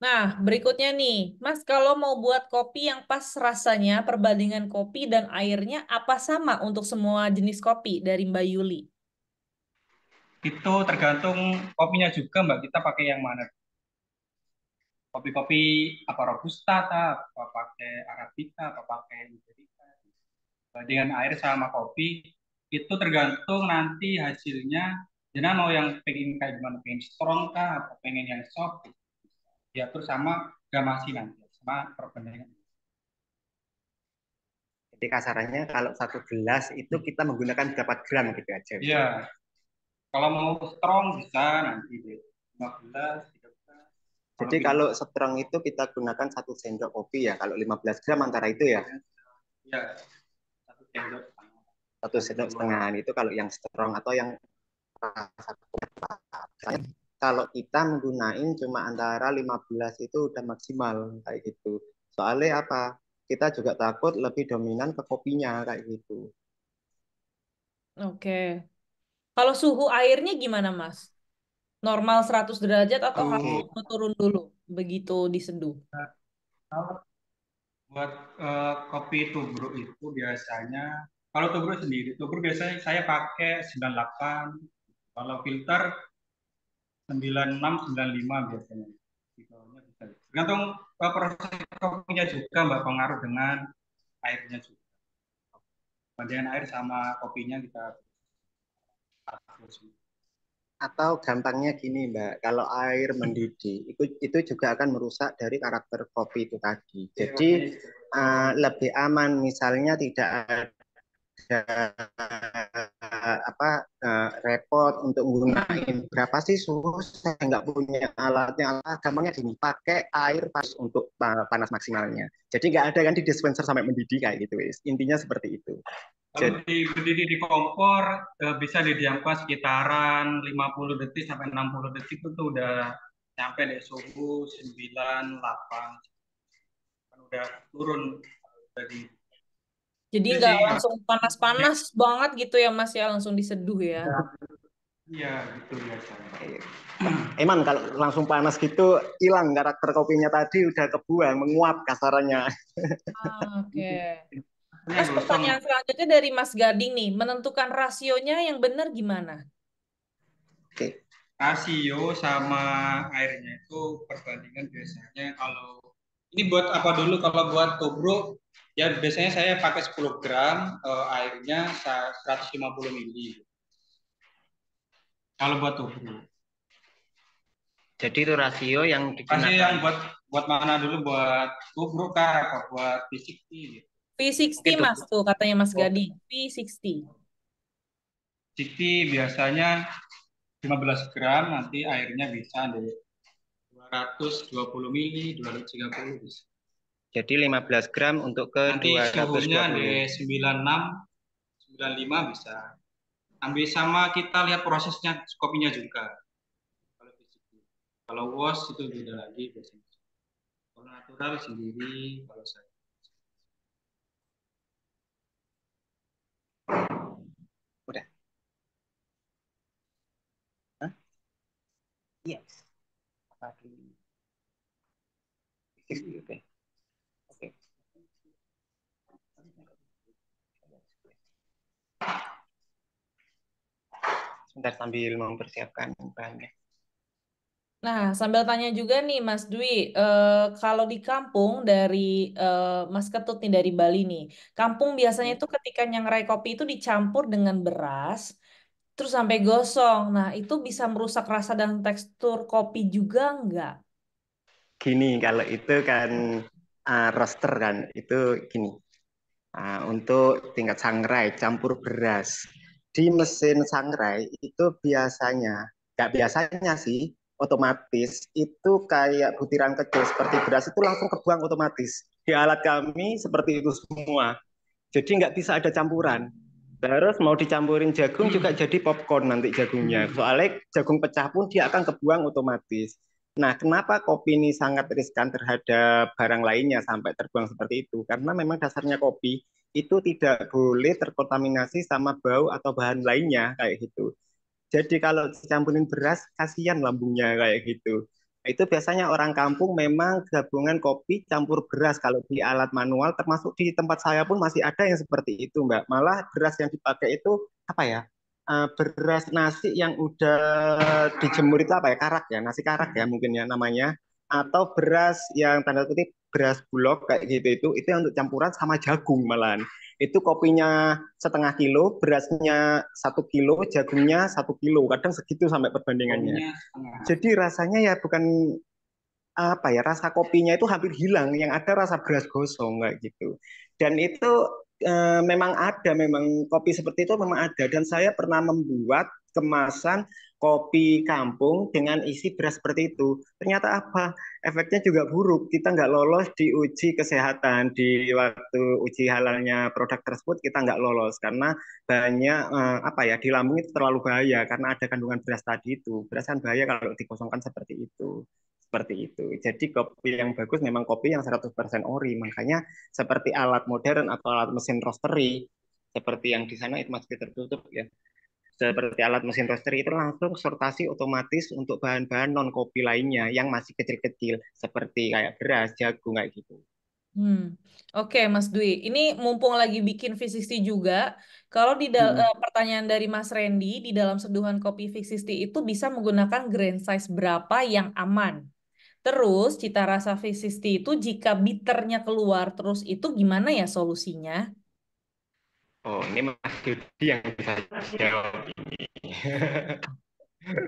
Nah, berikutnya nih, Mas, kalau mau buat kopi yang pas rasanya, perbandingan kopi dan airnya apa sama untuk semua jenis kopi dari Mbak Yuli? Itu tergantung kopinya juga, Mbak. Kita pakai yang mana? Kopi-kopi apa robusta, apa pakai arabica, apa pakai liberica. Dengan air sama kopi itu tergantung nanti hasilnya. Jadi mau yang pengen kayak gimana, pengen strong kah, atau pengen yang soft? Diatur sama gamasi nanti, sama perbandingan. Jadi kasarannya kalau satu gelas itu kita menggunakan berapa gram gitu aja. Iya, kalau mau strong bisa nanti deh 15, 13. Jadi kalau strong itu kita gunakan 1 sendok kopi ya. Kalau 15 gram antara itu ya. Iya, 1 sendok. 1,5 sendok itu kalau yang strong atau yang kalau kita menggunakan cuma antara 15 itu udah maksimal kayak gitu. Soalnya apa? Kita juga takut lebih dominan ke kopinya kayak gitu. Oke. Kalau suhu airnya gimana, Mas? Normal 100 derajat atau harus Oke. turun dulu begitu diseduh? Kalau buat kopi tubruk itu biasanya, kalau tubruk sendiri, tubruk biasanya saya pakai 98, kalau filter 96, 95 biasanya. Di bawahnya bisa. Tergantung proses kopinya juga, Mbak, pengaruh dengan airnya juga. Bandingan air sama kopinya kita atur. Atau gampangnya gini Mbak, kalau air mendidih itu juga akan merusak dari karakter kopi itu tadi. Jadi lebih aman misalnya tidak apa repot untuk menggunakan berapa sih suhu saya nggak punya alatnya gampangnya gini pakai air pas untuk panas maksimalnya jadi nggak ada kan di dispenser sampai mendidih kayak gitu intinya seperti itu. Kalau berdiri di kompor bisa didiamkan sekitaran 50 detik sampai 60 detik itu udah nyampe deh suhu 98. udah turun dari Jadi itu nggak sih. langsung panas-panas banget gitu ya Mas ya, langsung diseduh ya. Iya, gitu ya. Emang kalau langsung panas gitu hilang karakter kopinya tadi, udah kebuang, menguap kasarannya. Oke. Ini Mas, gosong. pertanyaan selanjutnya dari Mas Gading nih, menentukan rasionya yang benar gimana? Oke. Rasio sama airnya itu perbandingan biasanya kalau ini buat apa dulu, kalau buat tubruk ya biasanya saya pakai 10 gram, airnya 150 mili. Kalau buat tubruk. Jadi itu rasio yang Rasio yang digunakan. buat mana dulu, buat tubruk kah apa buat fisik gitu. P60 Mungkin Mas tuh katanya Mas Oh, Gading. P60. fisik biasanya 15 gram, nanti airnya bisa dari 220 mili, 230 bisa. Jadi 15 gram untuk ke Nanti suhunya 220. di 96, 95 bisa. Ambil sama kita lihat prosesnya kopinya juga. Kalau fisik. Kalau wash itu beda lagi biasanya. Kalau natural sendiri, kalau saya. Udah. Hah? Yes. Oke. Oke. Sebentar sambil mempersiapkan bahannya. Nah, sambil tanya juga nih Mas Dwi, kalau di kampung dari Mas Ketut nih dari Bali nih, kampung biasanya itu ketika nyangrai kopi itu dicampur dengan beras, terus sampai gosong. Nah, itu bisa merusak rasa dan tekstur kopi juga nggak? Gini, kalau itu kan roaster kan, itu gini. Untuk tingkat sangrai campur beras di mesin sangrai itu biasanya, nggak biasanya sih, otomatis itu kayak butiran kecil seperti beras itu langsung kebuang otomatis. Di alat kami seperti itu semua. Jadi nggak bisa ada campuran. Terus mau dicampurin jagung juga jadi popcorn nanti jagungnya. Soalnya jagung pecah pun dia akan kebuang otomatis. Nah, kenapa kopi ini sangat riskan terhadap barang lainnya sampai terbuang seperti itu? Karena memang dasarnya kopi itu tidak boleh terkontaminasi sama bau atau bahan lainnya kayak gitu. Jadi kalau dicampurin beras, kasihan lambungnya kayak gitu. Nah, itu biasanya orang kampung memang gabungan kopi campur beras. Kalau di alat manual, termasuk di tempat saya pun masih ada yang seperti itu, Mbak. Malah beras yang dipakai itu apa ya? Beras nasi yang udah dijemur itu apa ya? Karak ya, nasi karak ya mungkin ya namanya. Atau beras yang tanda kutip beras bulog kayak gitu itu yang untuk campuran sama jagung malahan. Itu kopinya 1/2 kilo, berasnya 1 kilo, jagungnya 1 kilo, kadang segitu sampai perbandingannya. Kopinya setengah. Jadi rasanya ya bukan apa ya, rasa kopinya itu hampir hilang, yang ada rasa beras gosong kayak gitu. Dan itu memang ada, memang kopi seperti itu memang ada. Dan saya pernah membuat kemasan kopi kampung dengan isi beras seperti itu. Ternyata apa? Efeknya juga buruk. Kita nggak lolos di uji kesehatan. Di waktu uji halalnya produk tersebut kita nggak lolos karena banyak apa ya, di lambung itu terlalu bahaya karena ada kandungan beras tadi itu. Beras kan bahaya kalau dikosongkan seperti itu. Seperti itu. Jadi kopi yang bagus memang kopi yang 100% ori. Makanya seperti alat modern atau alat mesin roastery, seperti yang di sana itu masih tertutup ya. Seperti alat mesin roastery itu langsung sortasi otomatis untuk bahan-bahan non kopi lainnya yang masih kecil-kecil seperti kayak beras, jagung kayak gitu. Oke, Mas Dwi. Ini mumpung lagi bikin V60 juga, kalau pertanyaan dari Mas Randy, di dalam seduhan kopi V60 itu bisa menggunakan grain size berapa yang aman? Terus, cita rasa V60 itu jika bitternya keluar terus itu gimana ya solusinya? Oh, ini Mas Yudi yang bisa jawab ini.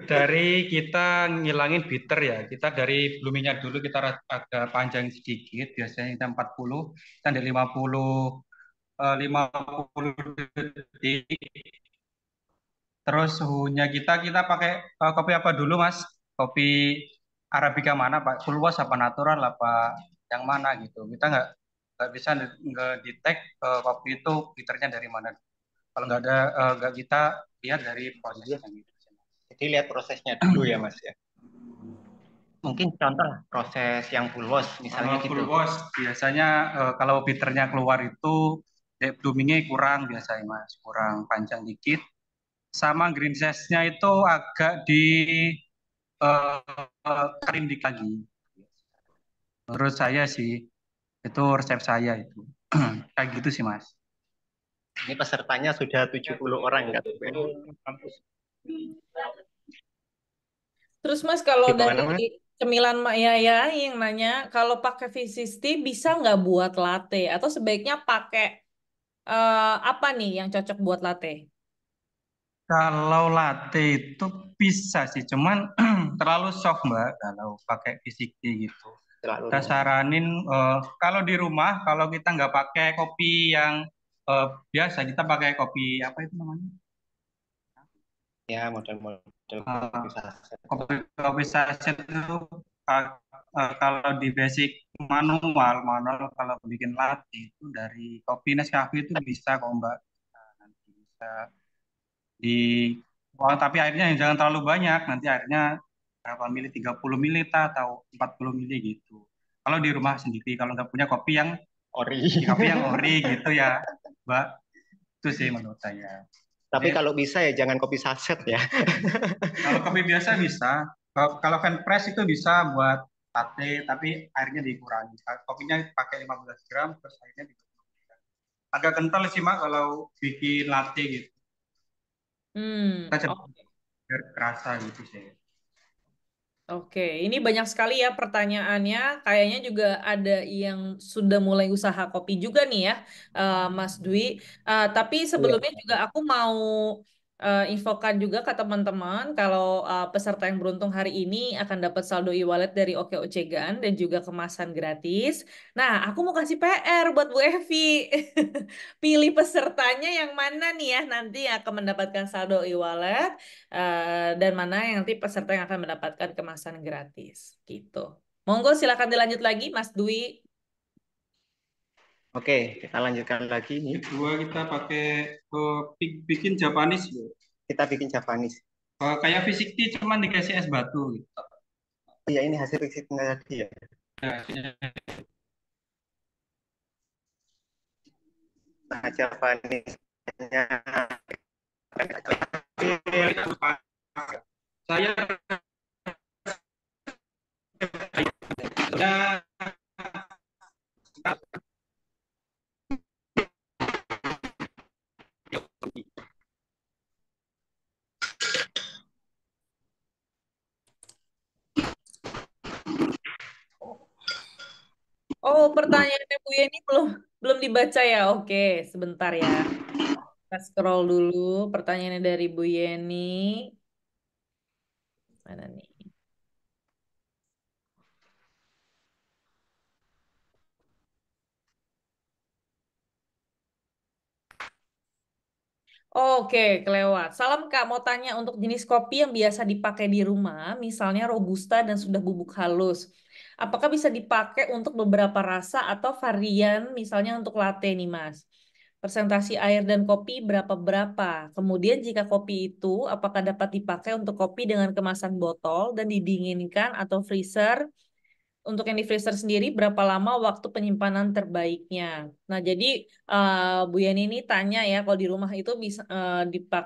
Dari kita ngilangin bitter ya, kita dari bloomingnya dulu kita agak panjang sedikit, biasanya kita 40, kita dari 50 detik. Terus suhunya kita pakai kopi apa dulu Mas? Kopi Arabica mana Pak? Luwak apa natural apa yang mana gitu. Kita nggak bisa nge-detect kopi itu filternya dari mana. Kalau nggak kita lihat dari prosesnya gitu. Jadi lihat prosesnya dulu ya Mas ya. Mungkin contoh proses yang full wash misalnya Full gitu. wash biasanya kalau bitternya keluar itu bloomingnya kurang biasanya Mas, kurang panjang dikit. Sama green zestnya itu agak di kering dikit lagi. Menurut saya sih itu resep saya itu kayak gitu sih Mas. Ini pesertanya sudah 70 orang kan? Terus Mas, kalau dari Gimana Mas? cemilan Mak Yaya yang nanya, kalau pakai V60 bisa nggak buat latte? Atau sebaiknya pakai apa nih yang cocok buat latte? Kalau latte itu bisa sih, cuman terlalu soft Mbak kalau pakai V60 gitu. Terlalu Kita ringan. saranin kalau di rumah kalau kita nggak pakai kopi yang biasa, kita pakai kopi apa itu namanya? Ya, model-model Eh, kopi saset. kopi kopi saset itu uh, kalau di basic manual kalau bikin latte itu dari kopi Nescafe itu bisa kok Mbak. Nah, nanti bisa di tapi airnya yang jangan terlalu banyak, nanti airnya berapa mili, 30 mili atau 40 mili gitu. Kalau di rumah sendiri, kalau nggak punya Ori. kopi yang ori gitu ya Mbak, itu sih menurut saya. Tapi Jadi kalau bisa ya jangan kopi saset ya. kalau kopi biasa bisa. Kalau fan press itu bisa buat latte, tapi airnya dikurangi. Kopinya pakai 15 gram, terus airnya dikurangi. Agak kental sih, Mak, kalau bikin latte gitu. Kita coba Oke. biar kerasa gitu sih. Oke, ini banyak sekali ya pertanyaannya. Kayaknya juga ada yang sudah mulai usaha kopi juga nih ya, Mas Dwi. Tapi Iya. sebelumnya juga aku mau infokan juga ke teman-teman kalau peserta yang beruntung hari ini akan dapat saldo e-wallet dari OKOC Gan dan juga kemasan gratis. Nah, aku mau kasih PR buat Bu Evi. Pilih pesertanya yang mana nih ya nanti akan mendapatkan saldo e-wallet dan mana yang nanti peserta yang akan mendapatkan kemasan gratis gitu. Monggo silakan dilanjut lagi Mas Dwi. Oke, kita lanjutkan lagi nih. Kedua kita pakai bikin Japanese ya. Kita bikin Japanese. Kayak V60 cuman dikasih es batu gitu. Iya, ini hasil risetnya tadi ya. Nah, Japanese-nya Saya ya, Oh, pertanyaannya Bu Yeni belum belum dibaca ya. Oke, sebentar ya. Kita scroll dulu pertanyaannya dari Bu Yeni. Mana nih? Oke, kelewat. Salam Kak, mau tanya untuk jenis kopi yang biasa dipakai di rumah, misalnya Robusta dan sudah bubuk halus. Apakah bisa dipakai untuk beberapa rasa atau varian, misalnya untuk latte nih Mas? Presentasi air dan kopi berapa-berapa? Kemudian jika kopi itu, apakah dapat dipakai untuk kopi dengan kemasan botol dan didinginkan atau freezer? Untuk yang di freezer sendiri, berapa lama waktu penyimpanan terbaiknya? Nah, jadi Bu Yani ini tanya ya, kalau di rumah itu bisa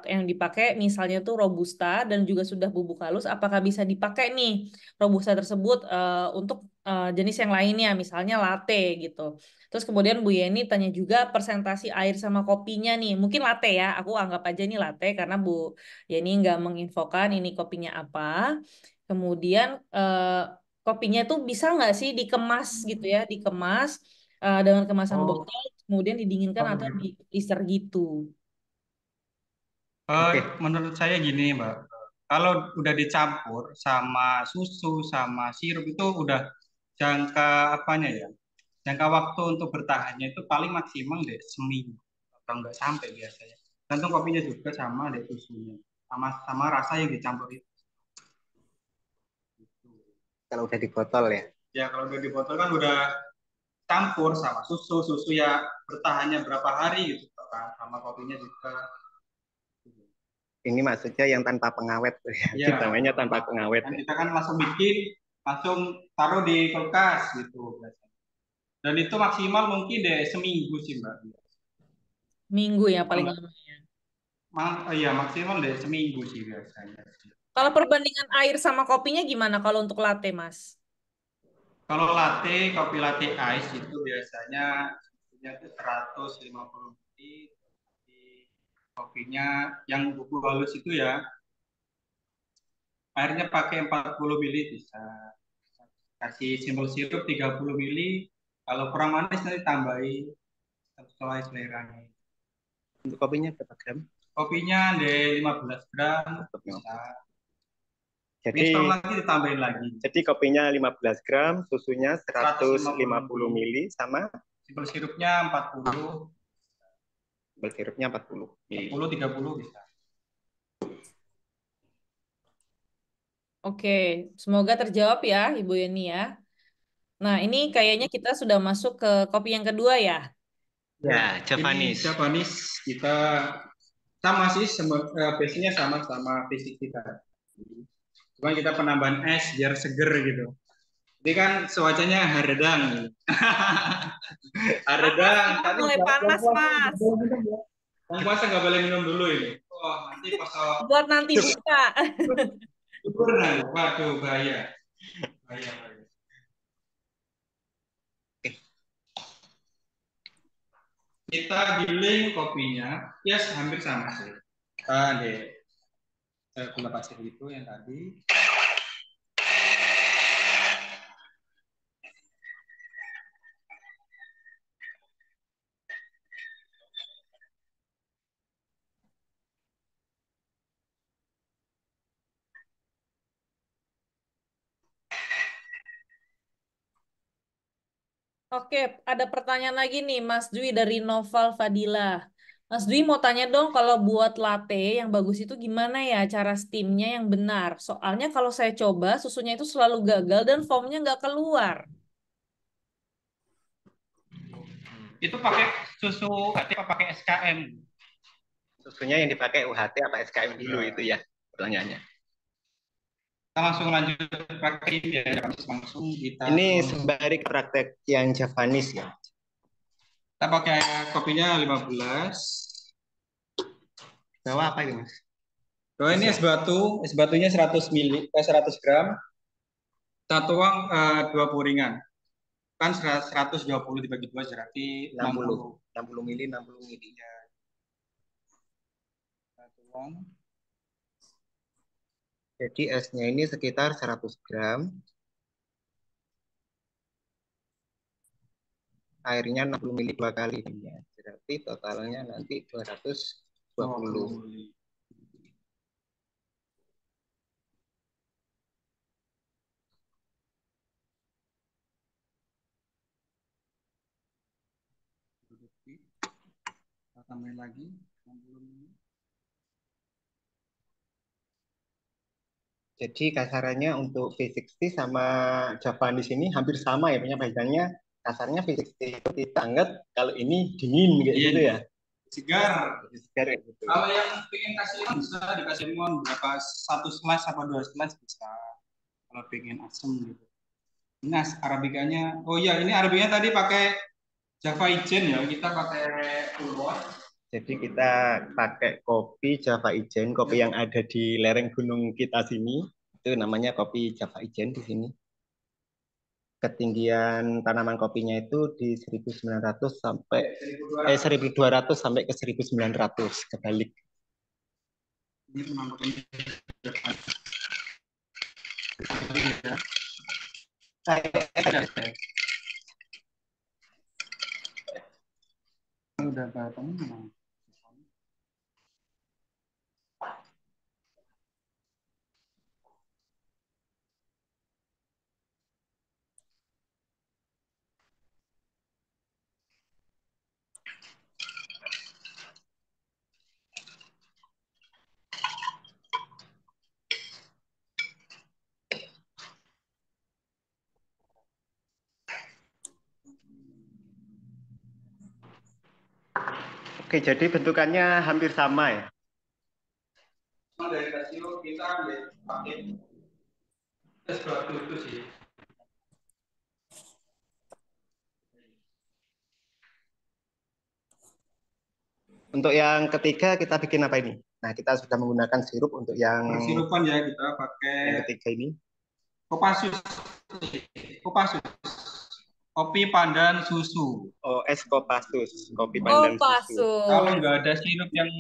yang dipakai misalnya tuh Robusta dan juga sudah bubuk halus, apakah bisa dipakai nih Robusta tersebut untuk jenis yang lainnya, misalnya latte gitu. Terus kemudian Bu Yani tanya juga presentasi air sama kopinya nih, mungkin latte ya, aku anggap aja ini latte karena Bu Yani nggak menginfokan ini kopinya apa. Kemudian kopinya tuh bisa nggak sih dikemas gitu ya, dikemas dengan kemasan oh, botol, kemudian didinginkan oh atau gitu. di freezer gitu. Oke. Menurut saya gini, Mbak. Kalau udah dicampur sama susu sama sirup itu udah jangka apanya ya? Jangka waktu untuk bertahannya itu paling maksimal deh seminggu atau enggak sampai biasanya. Gantung kopinya juga sama deh susunya, sama sama rasa yang dicampur itu. Kalau udah di botol ya. Ya kalau udah di botol kan udah campur sama susu ya bertahannya berapa hari gitu kan, sama kopinya juga. Ini maksudnya yang tanpa pengawet tuh ya. Ya, Namanya tanpa pengawet kan ya. kita kan langsung bikin langsung taruh di kulkas gitu biasanya. Dan itu maksimal mungkin deh seminggu sih Mbak. Minggu ya paling Enggak, lama. iya maksimal deh seminggu sih biasanya. Kalau perbandingan air sama kopinya gimana kalau untuk latte, Mas? Kalau latte, kopi latte ice itu biasanya suhunya itu 150 ml. Di kopinya yang bubuk halus itu ya, airnya pakai 40 ml bisa. Kasih simpel sirup 30 ml. Kalau kurang manis nanti tambahin sesuai selera. Untuk kopinya berapa gram? Kopinya di 15 gram bisa. Jadi Besok lagi ditambahin lagi. kopinya 15 gram, susunya 150 ml sama Simpel sirupnya 40, sirupnya 40 ml. 40, 30 bisa. Oke, semoga terjawab ya, Ibu Yeni ya. Nah, ini kayaknya kita sudah masuk ke kopi yang kedua ya. Ya, Ini Javanese. Japanese kita sama sih, base-nya sama fisik kita. Cuma kita penambahan es biar seger gitu. Ini kan cuacanya haredang. Haredang. Panas, Tapi mulai panas, Mas. yang puasa nggak boleh minum dulu ini. Oh, nanti pas Buat nanti buka. syukur nanti. Waduh, bahaya. Bahaya. Kita giling kopinya, ya hampir sama sih. Deh, gula pasir itu yang tadi. Oke, ada pertanyaan lagi nih, Mas Dwi dari Noval Fadila. Mas Dwi mau tanya dong, kalau buat latte yang bagus itu gimana ya cara steamnya yang benar? Soalnya kalau saya coba, susunya itu selalu gagal dan foamnya nggak keluar. Itu pakai susu UHT apa pakai SKM? Susunya yang dipakai UHT apa SKM dulu itu ya pertanyaannya. Kita langsung lanjut praktek ya, langsung kita. Ini sembari praktek yang Javanese ya. Kita pakai kopinya 15. Bawa apa ini Mas? Oh, ini es batu, es batunya 100 gram. Kita tuang 2 puringan. Kan 120 dibagi 2 berarti 60 mili 60 milinya. Kita tuang. Jadi esnya ini sekitar 100 gram. Airnya 60 mili 2 kali. Berarti totalnya nanti 220. Kita tambahin lagi 60 mili. Jadi kasarannya untuk V60 sama Javanese ini hampir sama ya, punya pegangannya kasarnya V60 itu kita anggap kalau ini dingin kayak gitu ya. Segar. Segar ya gitu. Kalau yang pengen kasih lemon bisa dikasih lemon berapa 1 slice apa 2 slice bisa. Kalau pengen asam gitu. Ini arabikanya. Oh iya, ini arabikanya tadi pakai Java Ijen ya. Kita pakai full watt. Jadi kita pakai kopi Java Ijen, kopi yang ada di lereng gunung kita sini. Itu namanya kopi Java Ijen di sini. Ketinggian tanaman kopinya itu di 1900 sampai 1200 sampai ke 1900 kebalik. Ini penampakannya. Udah datang memang. Oke, jadi bentukannya hampir sama ya. Dari rasio kita pakai es batu itu sih. Untuk yang ketiga kita bikin apa ini? Nah, kita sudah menggunakan sirup untuk yang Persirupan ya kita pakai ketiga ini. Kopassus. Kopassus. Kopi pandan susu. Oh, es kopassus, kopi Oh, pandan susu. Kalau pasus. nggak ada sirup yang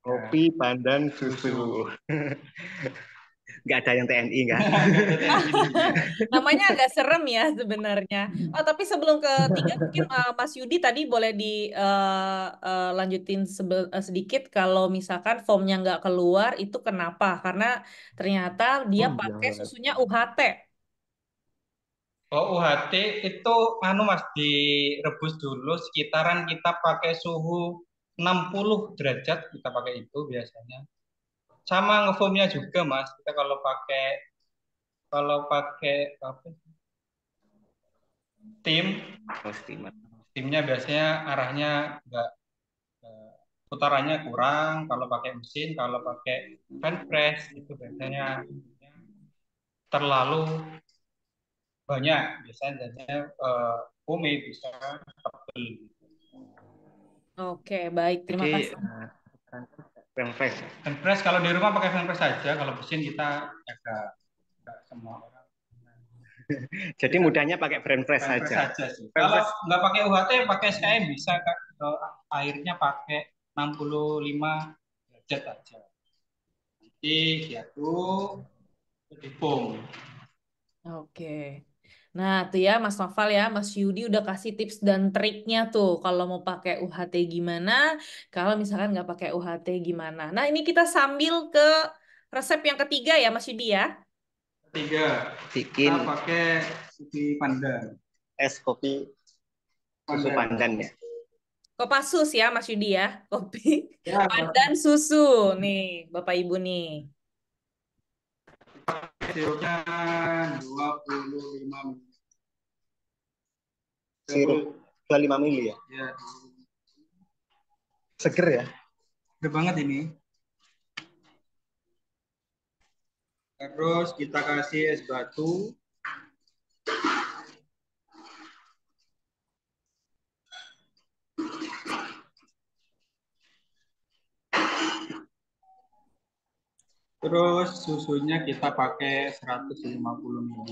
Kopi pandan susu. Nggak ada yang TNI, nggak? Namanya agak serem ya sebenarnya. Oh, tapi sebelum ketiga mungkin Mas Yudi tadi boleh dilanjutin sedikit kalau misalkan foamnya nggak keluar itu kenapa? Karena ternyata dia Oh pakai iya. susunya UHT. Oh, UHT itu Mas direbus dulu sekitaran kita pakai suhu 60 derajat kita pakai itu biasanya. Sama ngefoamnya juga Mas. Kita kalau pakai apa? Steam, Oh, steamer. steamnya biasanya arahnya nggak eh, putarannya kurang. Kalau pakai mesin, kalau pakai fan press itu biasanya terlalu banyak. Biasanya foamy bisa tebel. Oke, baik. Terima Jadi kasih. yang fresh. Fan press kalau di rumah pakai fan press saja. Kalau mesin kita jaga nggak semua orang. Jadi mudahnya pakai brand fresh Fan press saja. saja sih. Brand Kalau fresh. nggak pakai UHT, pakai SKM bisa Kak. Airnya pakai 65 derajat aja. Nanti diaduk, di foam. Oke. Nah, tuh ya Mas Noval ya, Mas Yudi udah kasih tips dan triknya tuh kalau mau pakai UHT gimana, kalau misalkan nggak pakai UHT gimana. Nah, ini kita sambil ke resep yang ketiga ya Mas Yudi ya. Ketiga, Bikin kita pakai kopi pandan. es kopi susu pandan ya. Kopassus ya Mas Yudi ya, kopi Ya, pandan susu nih Bapak Ibu nih. sirupnya 25 ml. Sirup 25 mili ya. Ya, Seger ya. gede banget ini. Terus kita kasih es batu. Terus susunya kita pakai 150 ml.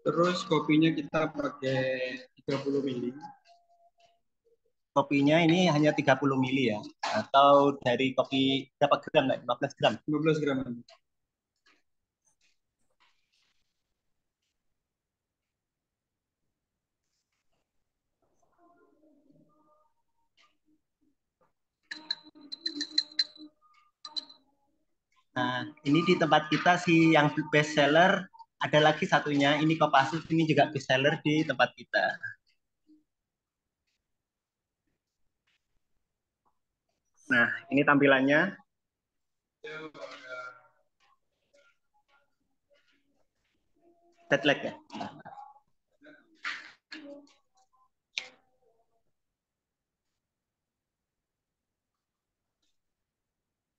Terus kopinya kita pakai 30 ml. Kopinya ini hanya 30 mili ya. Atau dari kopi berapa gram? 15 gram. 15 gram. Nah, ini di tempat kita sih yang best seller ada lagi satunya. Ini Kopassus ini juga best seller di tempat kita. Nah, ini tampilannya. Deadlight ya.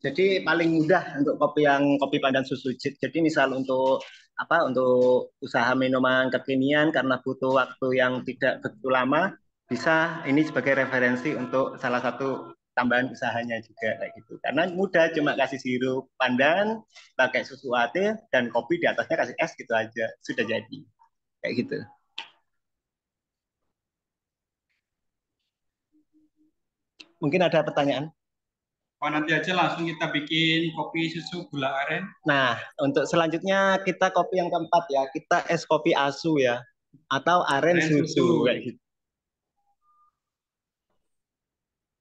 Jadi paling mudah untuk kopi pandan susu. Jadi misal untuk apa untuk usaha minuman kekinian karena butuh waktu yang tidak begitu lama, bisa ini sebagai referensi untuk salah satu tambahan usahanya juga kayak gitu. Karena mudah cuma kasih sirup pandan, pakai susu ate dan kopi di atasnya kasih es gitu aja sudah jadi kayak gitu. Mungkin ada pertanyaan? Oh, nanti aja langsung kita bikin kopi susu gula aren. Nah, untuk selanjutnya kita kopi yang keempat ya, kita es kopi asu ya, atau aren susu kayak gitu.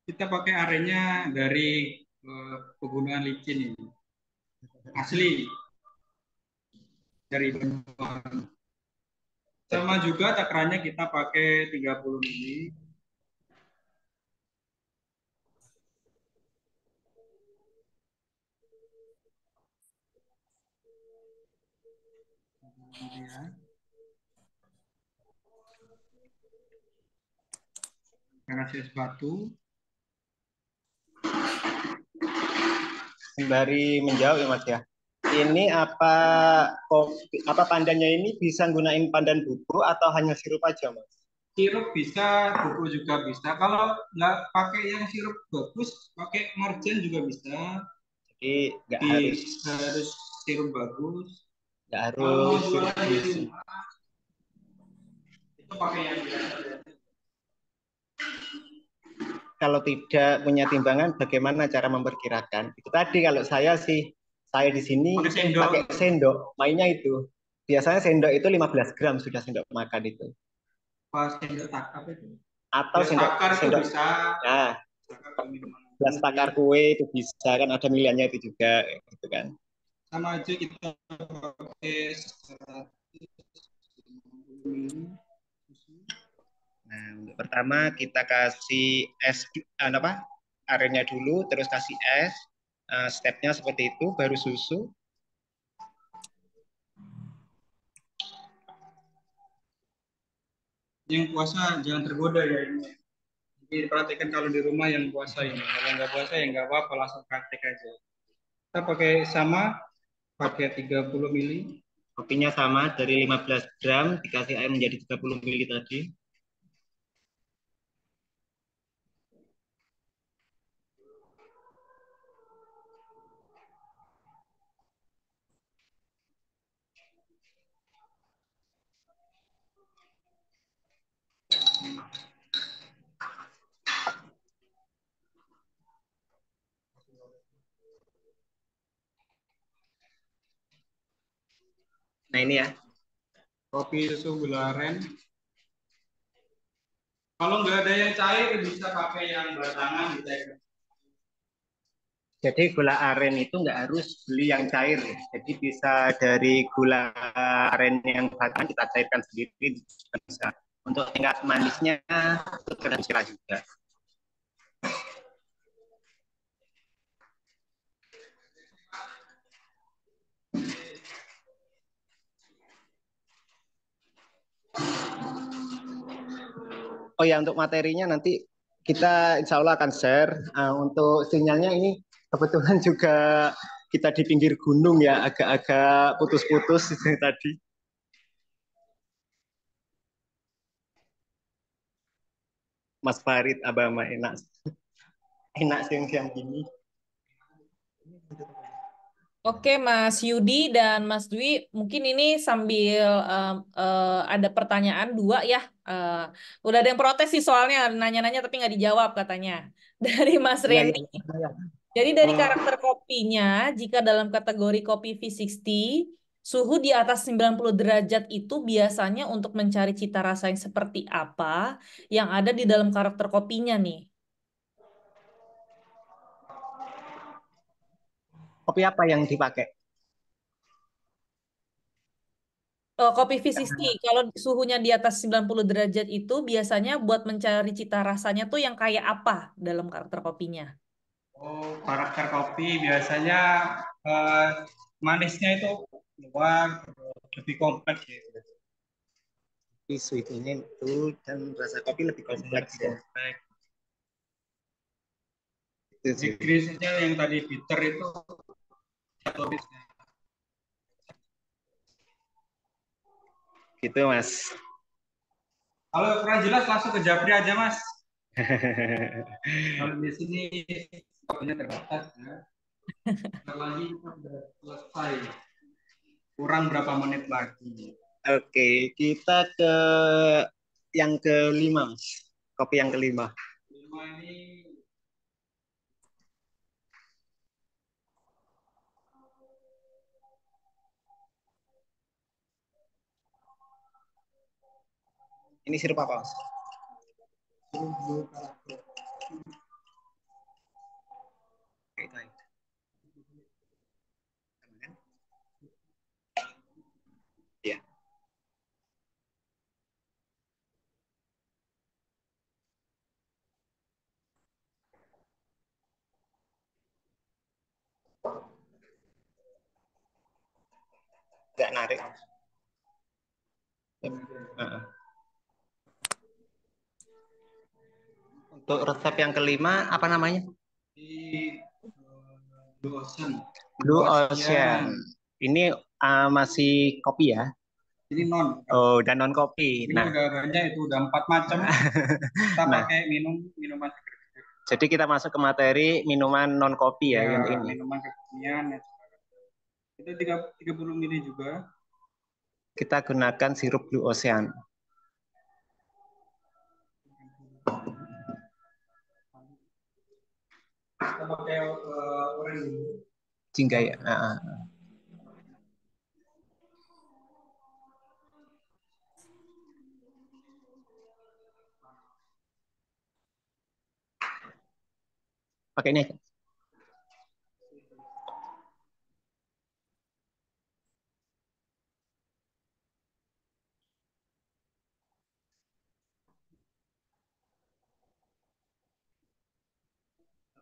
Kita pakai arennya dari pegunungan licin ini. Asli dari Banyuwangi. Sama juga takarannya kita pakai 30 ml. Ya. Terima kasih es batu. Sembari menjawab ya Mas ya. Ini apa pandannya ini bisa gunain pandan bubuk atau hanya sirup aja Mas? Sirup bisa, bubuk juga bisa. Kalau nggak pakai yang sirup bagus, pakai marjan juga bisa. Jadi nggak Tapi harus harus sirup bagus. nggak Kalau mau harus sirup jualan di biasa. rumah, itu pakai yang biasa. Kalau tidak punya timbangan, bagaimana cara memperkirakan? Itu tadi kalau saya sih, saya di sini Pakai itu sendok. pakai sendok, mainnya itu. Biasanya sendok itu 15 gram sudah sendok makan itu. Pas sendok takar itu. Atau Ya, sendok takar itu sendok bisa. nah, Takar kalau minuman gelas takar kue itu bisa kan ada miliannya itu juga gitu kan. sama aja kita pakai 150 ml. Nah, untuk pertama kita kasih es apa? Airnya dulu, terus kasih es. Stepnya seperti itu, baru susu. Yang puasa jangan tergoda ya ini. Jadi perhatikan kalau di rumah yang puasa ini. Kalau nggak puasa ya nggak apa-apa, langsung praktek aja. Kita pakai sama, pakai 30 ml. Kopinya sama dari 15 gram dikasih air menjadi 30 ml tadi. Nah ini ya. Kopi susu gula aren. Kalau nggak ada yang cair bisa pakai yang batangan gitu ya. Jadi gula aren itu nggak harus beli yang cair. Jadi bisa dari gula aren yang batang kita cairkan sendiri bisa. Untuk tingkat manisnya kita juga. Oh ya, untuk materinya nanti kita insya Allah akan share. Untuk sinyalnya ini kebetulan juga kita di pinggir gunung ya, agak-agak putus-putus tadi. Mas Farid, Abama enak, enak siang-siang gini. Oke, Mas Yudi dan Mas Dwi, mungkin ini sambil ada pertanyaan dua ya. Eh, udah ada yang protes sih soalnya nanya-nanya tapi nggak dijawab katanya. Dari Mas Iya, Reni. iya, iya. Jadi dari karakter kopinya, jika dalam kategori kopi V60, suhu di atas 90 derajat itu biasanya untuk mencari cita rasa yang seperti apa yang ada di dalam karakter kopinya nih. Kopi apa yang dipakai? Kopi V60, kalau suhunya di atas 90 derajat itu biasanya buat mencari cita rasanya tuh yang kayak apa dalam karakter kopinya? Oh, karakter kopi biasanya eh, manisnya itu luar lebih kompleks ya. Kopi sweetnya itu dan rasa kopi lebih kompleks ya. Kompleks. Itu Di sih. Grisnya yang tadi bitter itu lebih. Gitu Mas. Kalau kurang jelas langsung ke Japri aja Mas. Kalau di sini waktunya terbatas ya. Bentar lagi kita sudah selesai. Kurang berapa menit lagi? Oke, kita ke yang kelima Mas. Kopi yang kelima. 5 ini Ini sirup apa Mas? Oke, itu aja. Iya. Nggak narik. Heeh. Untuk resep yang kelima apa namanya? Di Blue Ocean. Blue Ocean. Ini masih kopi ya? Ini non. Oh, dan non kopi. Ini Nah, udah banyak, itu udah 4 macam. Kita nah, pakai minuman jadi kita masuk ke materi minuman non kopi ya, yang ini. minuman kekinian. Itu 30 ml juga. Kita gunakan sirup Blue Ocean. Kita pakai orange dulu. Jingga ya. Pakai ini.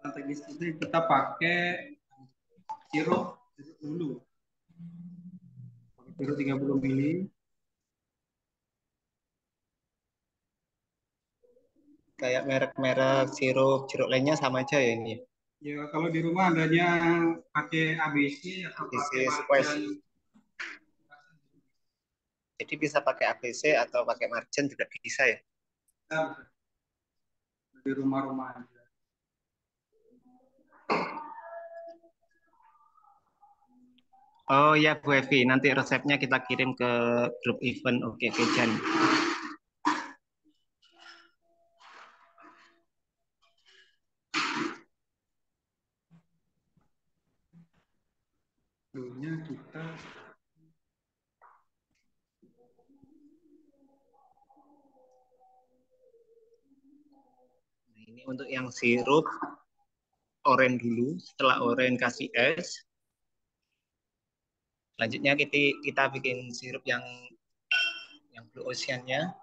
Cara teknis itu kita pakai sirup dulu. Pakai sirup 30 ml. Kayak merek-merek sirup jeruk lainnya sama aja ya ini. Ya kalau di rumah adanya pakai ABC atau ABC pakai Squash. marjan. Jadi bisa pakai ABC atau pakai marjan juga bisa ya. Di rumah-rumah aja. Oh ya Bu Evi, nanti resepnya kita kirim ke grup event Oke Kejan. Dulunya kita Ini untuk yang sirup oren dulu, setelah oren kasih es. Selanjutnya kita bikin sirup yang Blue Ocean-nya.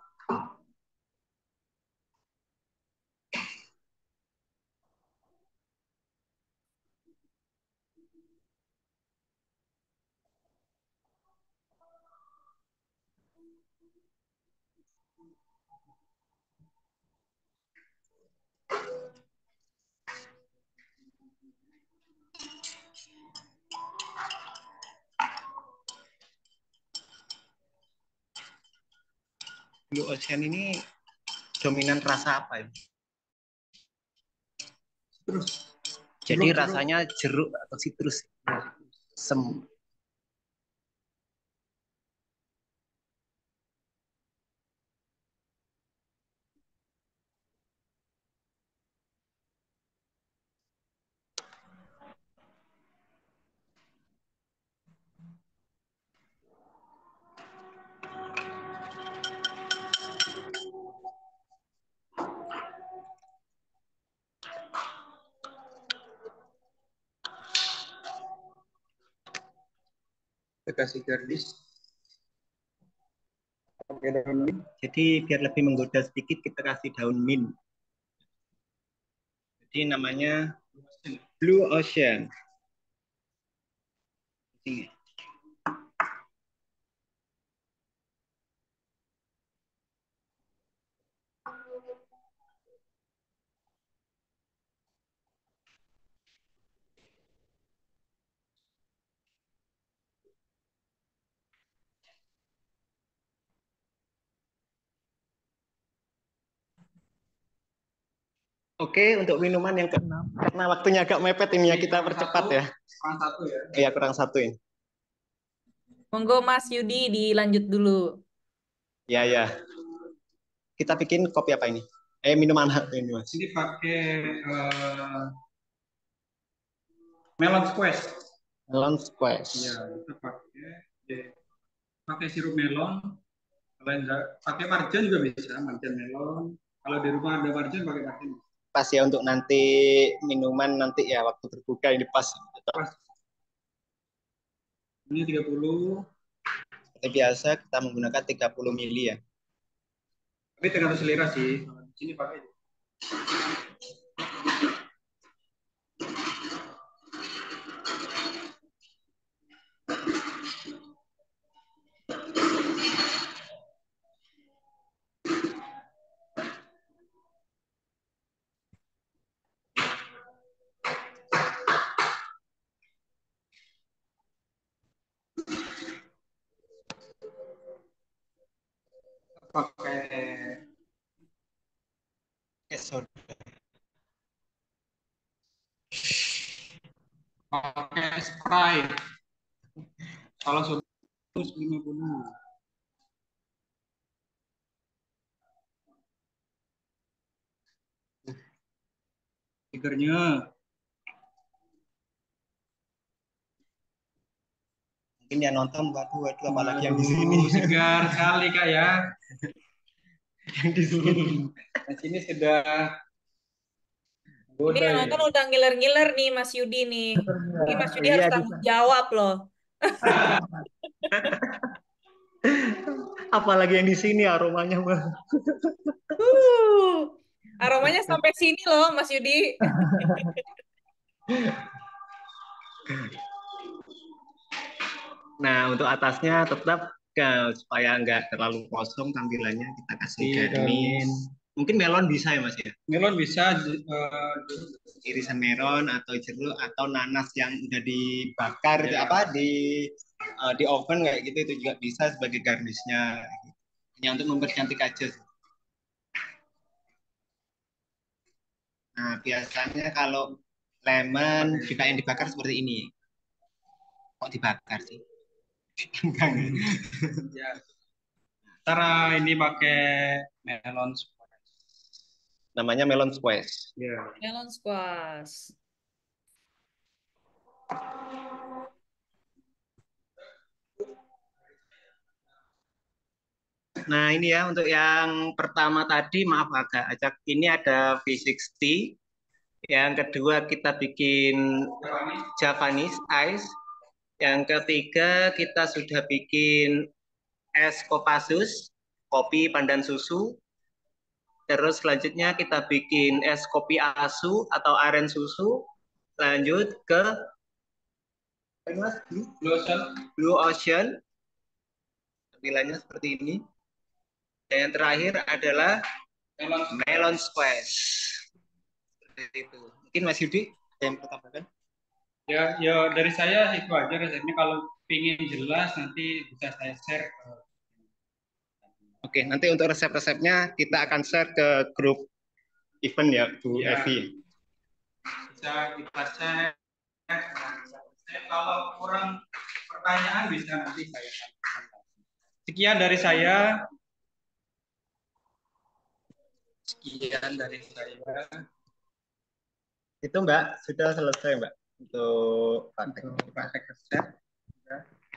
Blue Ocean ini dominan rasa apa ya? terus Jadi rasanya jeruk atau sitrus. Sem. kita kasih garnish. Pakai daun mint. Jadi biar lebih menggoda sedikit kita kasih daun mint. Jadi namanya Blue Ocean. Ini. Oke, untuk minuman yang keenam, karena waktunya agak mepet ini ya, kita percepat ya. Kurang satu ya. Iya, kurang satu ini. Monggo Mas Yudi dilanjut dulu. Ya, ya. Kita bikin kopi apa ini? Minuman apa ini, Mas? Ini pakai melon squash. Melon squash. Iya, kita pakai sirup melon. Kalau enggak pakai marjan juga bisa, marjan melon. Kalau di rumah ada marjan pakai marjan. Pas ya untuk nanti minuman nanti ya waktu berbuka ini pas. Ini 30. Seperti biasa kita menggunakan 30 mili ya. Tapi tergantung selera sih. Di sini pakai. soda. Pakai Sprite. Kalau sudah 150. Figernya. Mungkin yang nonton, waduh, apalagi yang di sini. Segar sekali Kak ya. Yang di sini. Di sini sudah Ini yang bodai. nonton udah ngiler-ngiler nih Mas Yudi nih. Ini Mas Yudi Iya, harus tanggung jawab loh. apalagi yang di sini aromanya, Bang. Aromanya sampai sini loh Mas Yudi. Nah, untuk atasnya tetap supaya nggak terlalu kosong tampilannya, kita kasih garnish. Mungkin melon bisa ya Mas ya? Melon bisa Irisan melon atau jeruk atau nanas yang udah dibakar itu apa di oven kayak gitu, itu juga bisa sebagai garnishnya. Hanya untuk mempercantik aja. Nah, biasanya kalau lemon juga yang dibakar seperti ini. Kok dibakar sih? ya. Cara ini pakai melon squash. Namanya melon squash. Ya. Melon squash. Nah, ini ya untuk yang pertama tadi, maaf agak acak. Ini ada V60. Yang kedua kita bikin Japanese ice. Yang ketiga kita sudah bikin es Kopassus, kopi pandan susu. Terus selanjutnya kita bikin es kopi asu atau aren susu. Lanjut ke Blue Ocean. Tampilannya seperti ini. Dan yang terakhir adalah melon squash. Seperti itu. Mungkin Mas Yudi yang pertama. Ya, dari saya itu aja resepnya. Kalau pingin jelas nanti bisa saya share ke. Oke, nanti untuk resep-resepnya kita akan share ke grup event ya, Bu Evi. Bisa kita share. Kalau kurang pertanyaan bisa nanti saya sampaikan. Sekian dari saya. Itu Mbak, sudah selesai Mbak untuk praktek resep.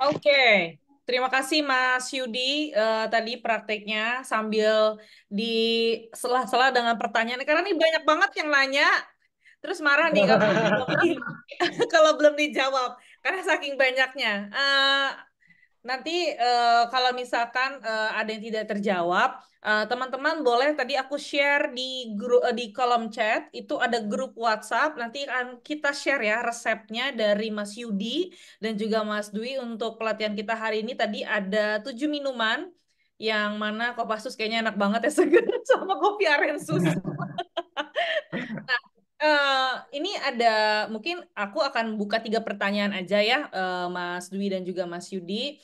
Oke, terima kasih Mas Yudi. Tadi prakteknya sambil di sela-sela dengan pertanyaan karena ini banyak banget yang nanya. Terus marah nih kalau kalau belum dijawab karena saking banyaknya. Nanti kalau misalkan ada yang tidak terjawab, teman-teman boleh tadi aku share di grup di kolom chat itu ada grup WhatsApp. Nanti akan kita share ya resepnya dari Mas Yudi dan juga Mas Dwi untuk pelatihan kita hari ini. Tadi ada 7 minuman yang mana Kopassus kayaknya enak banget ya segar sama kopi aren susu. Nah, ini ada mungkin aku akan buka 3 pertanyaan aja ya, Mas Dwi dan juga Mas Yudi.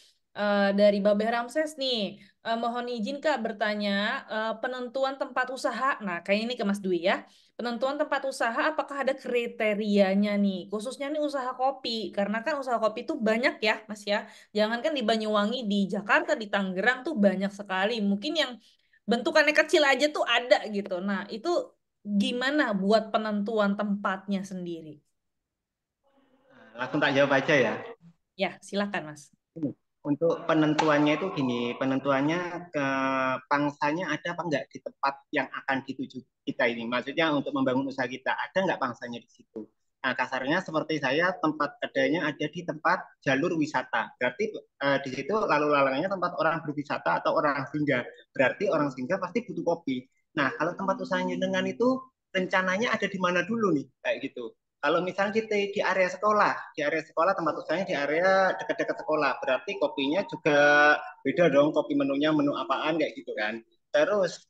Dari Babeh Ramses nih, mohon izin Kak bertanya penentuan tempat usaha. Nah, kayak ini ke Mas Dwi ya. Penentuan tempat usaha apakah ada kriterianya nih, khususnya nih usaha kopi, karena kan usaha kopi itu banyak ya, Mas ya. Jangankan di Banyuwangi, di Jakarta, di Tangerang tuh banyak sekali. Mungkin yang bentukannya kecil aja tuh ada gitu. Nah, itu gimana buat penentuan tempatnya sendiri? langsung tak jawab aja ya. Ya, silakan Mas. Untuk penentuannya itu gini, penentuannya ke pangsanya ada apa enggak di tempat yang akan dituju kita ini. Maksudnya untuk membangun usaha kita, ada enggak pangsanya di situ. Nah, kasarnya seperti saya, tempat kedainya ada di tempat jalur wisata. Berarti di situ lalu lalangnya tempat orang berwisata atau orang singgah. Berarti orang singgah pasti butuh kopi. Nah, kalau tempat usahanya dengan itu rencananya ada di mana dulu nih, kayak gitu. Kalau misalnya kita di area sekolah tempat usahanya di area dekat-dekat sekolah, berarti kopinya juga beda dong, kopi menunya menu apaan kayak gitu kan. Terus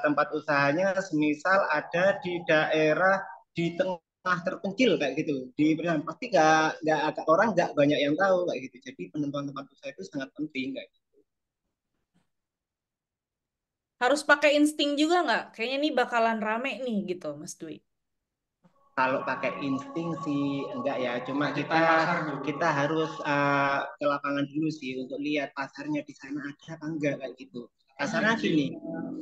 tempat usahanya semisal ada di daerah di tengah terpencil kayak gitu, di pasti nggak orang nggak banyak yang tahu kayak gitu. Jadi penentuan tempat usaha itu sangat penting kayak gitu. Harus pakai insting juga nggak? Kayaknya ini bakalan rame nih gitu, Mas Dwi. Kalau pakai insting sih enggak ya, cuma kita harus ke lapangan dulu sih untuk lihat pasarnya di sana ada apa enggak kayak gitu. Kasarnya gini,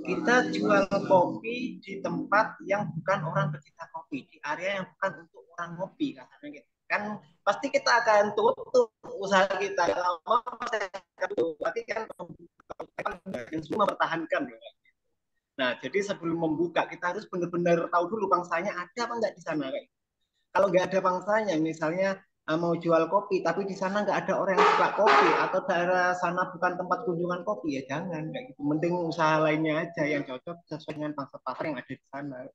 kita jual kopi di tempat yang bukan orang pecinta kopi, di area yang bukan untuk orang ngopi kasarnya gitu. Kan pasti kita akan tutup usaha kita lama, berarti kan semua mempertahankan. Nah, jadi sebelum membuka kita harus benar-benar tahu dulu bangsanya ada apa enggak di sana kayak. Kalau nggak ada bangsanya, misalnya mau jual kopi, tapi di sana nggak ada orang yang suka kopi atau daerah sana bukan tempat kunjungan kopi, ya jangan kayak gitu. Mending usaha lainnya aja yang cocok sesuai dengan pangsa pasar yang ada di sana.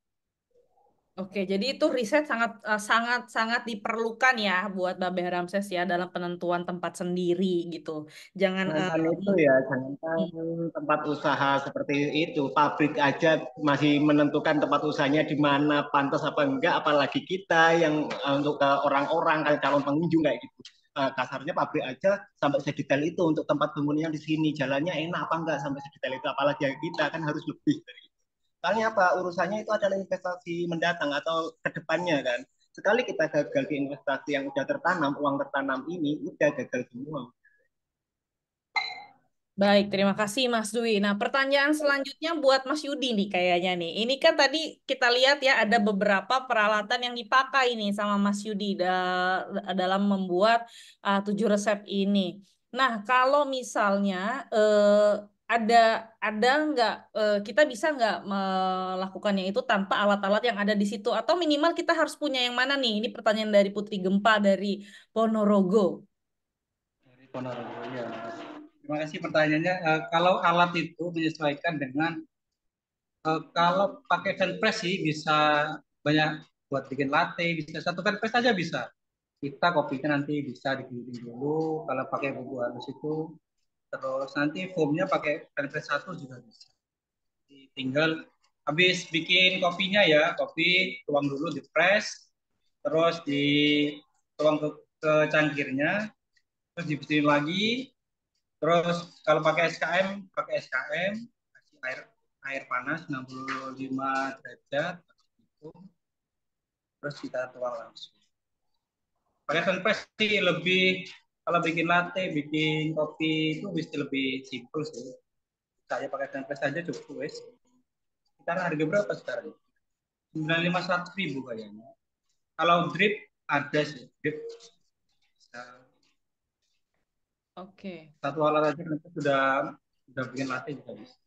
Oke, jadi itu riset sangat diperlukan ya buat Babe Ramses ya dalam penentuan tempat sendiri gitu. Jangan Jangan itu ya, jangankan tempat usaha seperti itu, pabrik aja masih menentukan tempat usahanya di mana pantas apa enggak, apalagi kita yang untuk ke orang-orang kayak calon pengunjung kayak gitu. Kasarnya pabrik aja sampai sedetail itu untuk tempat bangunnya di sini, jalannya enak apa enggak sampai sedetail itu, apalagi kita kan harus lebih dari itu. Soalnya apa? Urusannya itu adalah investasi mendatang atau kedepannya kan. Sekali kita gagal di investasi yang udah tertanam, uang tertanam ini udah gagal semua. Baik, terima kasih Mas Dwi. Nah, pertanyaan selanjutnya buat Mas Yudi nih kayaknya nih. Ini kan tadi kita lihat ya ada beberapa peralatan yang dipakai nih sama Mas Yudi dalam membuat 7 resep ini. Nah, kalau misalnya ada ada nggak kita bisa nggak melakukannya itu tanpa alat-alat yang ada di situ atau minimal kita harus punya yang mana nih? Ini pertanyaan dari Putri Gempa dari Ponorogo. Dari Ponorogo ya. Terima kasih pertanyaannya. Kalau alat itu menyesuaikan dengan kalau pakai fan press sih bisa banyak buat bikin latte, bisa satu fan press aja bisa. Kita kopinya nanti bisa digiling dulu. Kalau pakai bubuk halus itu, terus nanti foamnya pakai fan press satu juga bisa. Tinggal habis bikin kopinya ya, kopi tuang dulu di press, terus dituang ke cangkirnya, terus dibisinin lagi. Terus kalau pakai SKM, kasih air panas 65 derajat, itu, terus kita tuang langsung. Pakai fanpress sih lebih, kalau bikin latte, bikin kopi itu bisa lebih simpel sih. Saya pakai fanpress aja cukup wes. Sekarang harga berapa sekarang? 95.100.000 kayaknya. Kalau drip ada sih, drip bisa. Oke. Satu alat aja nanti sudah bikin latte juga bisa.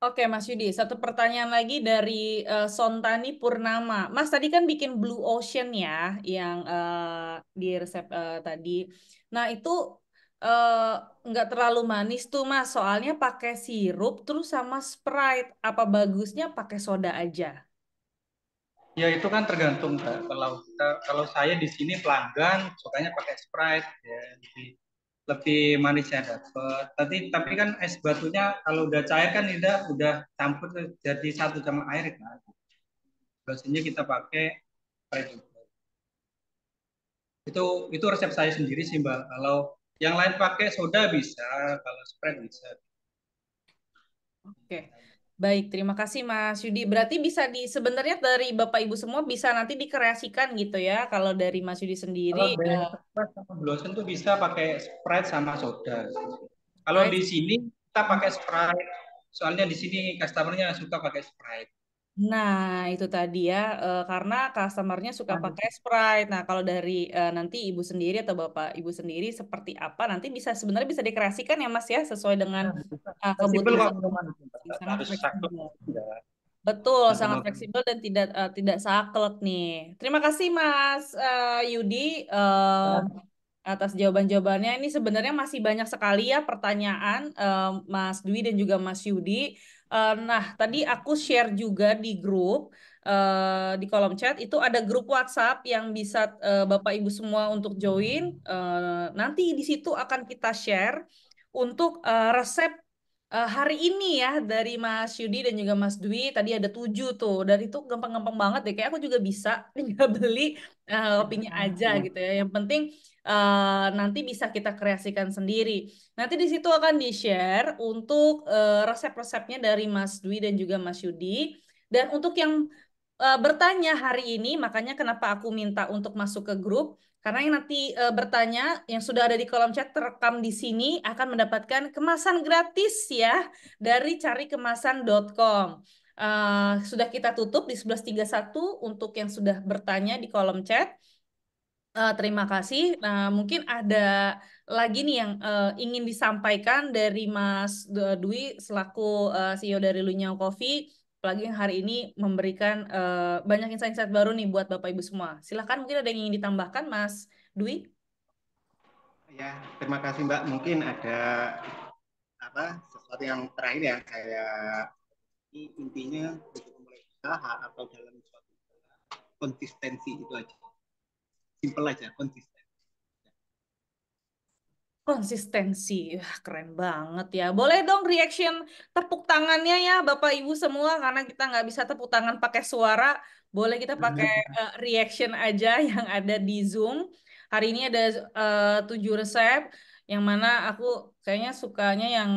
Oke, Mas Yudi, satu pertanyaan lagi dari Sontani Purnama. Mas tadi kan bikin Blue Ocean ya, yang di resep tadi. Nah itu eh, nggak terlalu manis tuh, Mas. Soalnya pakai sirup terus sama Sprite. Apa bagusnya pakai soda aja? Ya itu kan tergantung Kak. Kalau saya di sini pelanggan sukanya pakai Sprite ya, lebih manisnya dapat. Tapi kan es batunya kalau udah cair kan udah campur jadi satu sama air kan. Biasanya kita pakai Sprite juga. Itu resep saya sendiri sih Mbak. Kalau yang lain pakai soda bisa, kalau Sprite bisa. Oke. Baik, terima kasih Mas Yudi. Berarti bisa sebenarnya dari Bapak Ibu semua bisa nanti dikreasikan gitu ya. Kalau dari Mas Yudi sendiri, Kalau dari Sprite sama Blossom tuh bisa pakai Sprite sama soda. Kalau Sprite. di sini kita pakai Sprite. Soalnya di sini customernya suka pakai Sprite. Nah, itu tadi ya, karena customernya suka pakai Sprite. Nah, kalau dari nanti ibu sendiri atau bapak ibu sendiri seperti apa, nanti sebenarnya bisa dikreasikan ya Mas ya, sesuai dengan Fleksibel kok kebutuhan. minuman itu. Sangat Harus saklek. fleksibel. Ya, Betul, satu sangat makan. fleksibel dan tidak saklek nih. Terima kasih Mas Yudi atas jawaban-jawabannya. Ini sebenarnya masih banyak sekali ya pertanyaan Mas Dwi dan juga Mas Yudi. Nah, tadi aku share juga di grup di kolom chat itu ada grup WhatsApp yang bisa Bapak Ibu semua untuk join. Nanti di situ akan kita share untuk resep hari ini ya dari Mas Yudi dan juga Mas Dwi tadi ada 7 tuh dan itu gampang-gampang banget deh kayak aku juga bisa tinggal beli kopinya aja gitu ya yang penting nanti bisa kita kreasikan sendiri. Nanti di situ akan di-share untuk resep-resepnya dari Mas Dwi dan juga Mas Yudi. Dan untuk yang bertanya hari ini, makanya kenapa aku minta untuk masuk ke grup, karena yang nanti bertanya yang sudah ada di kolom chat terekam di sini akan mendapatkan kemasan gratis ya dari carikemasan.com. Sudah kita tutup di 11.31 untuk yang sudah bertanya di kolom chat. Terima kasih. Nah, mungkin ada lagi nih yang ingin disampaikan dari Mas Dwi selaku CEO dari Lunyao Coffee, apalagi yang hari ini memberikan banyak insight-insight baru nih buat Bapak Ibu semua. Silakan mungkin ada yang ingin ditambahkan, Mas Dwi. Ya, terima kasih Mbak. Mungkin ada sesuatu yang terakhir ya, kayak intinya untuk memulai usaha atau dalam suatu konsistensi itu aja. Simple aja, konsisten. Konsistensi, wah, keren banget ya. Boleh dong reaction tepuk tangannya ya Bapak Ibu semua, karena kita nggak bisa tepuk tangan pakai suara. Boleh kita pakai reaction aja yang ada di Zoom. Hari ini ada 7 resep, yang mana aku kayaknya sukanya yang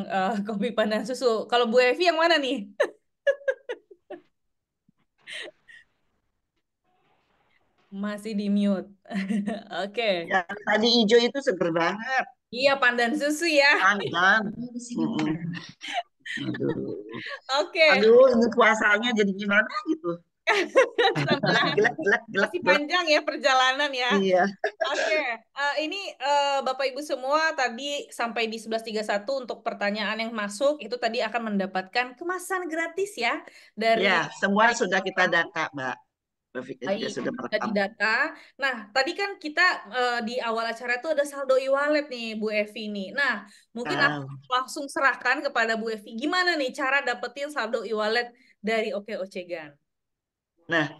kopi pandan susu. Kalau Bu Evi yang mana nih? Masih di mute. Oke. Yang tadi hijau itu seger banget. Iya, pandan susu ya. Kan. Aduh. Oke. Aduh, ini puasanya jadi gimana gitu. Gelap. Masih panjang ya perjalanan ya. Iya. Oke, ini Bapak Ibu semua tadi sampai di 11.31 untuk pertanyaan yang masuk itu tadi akan mendapatkan kemasan gratis ya dari Ya, semua sudah kita data, Mbak. Berpikir juga Baik, sudah sudah merekam. didata. Nah, tadi kan kita di awal acara itu ada saldo e-wallet nih Bu Evi nih. Nah, mungkin aku langsung serahkan kepada Bu Evi. Gimana nih cara dapetin saldo e-wallet dari Oke Ocegan? Nah,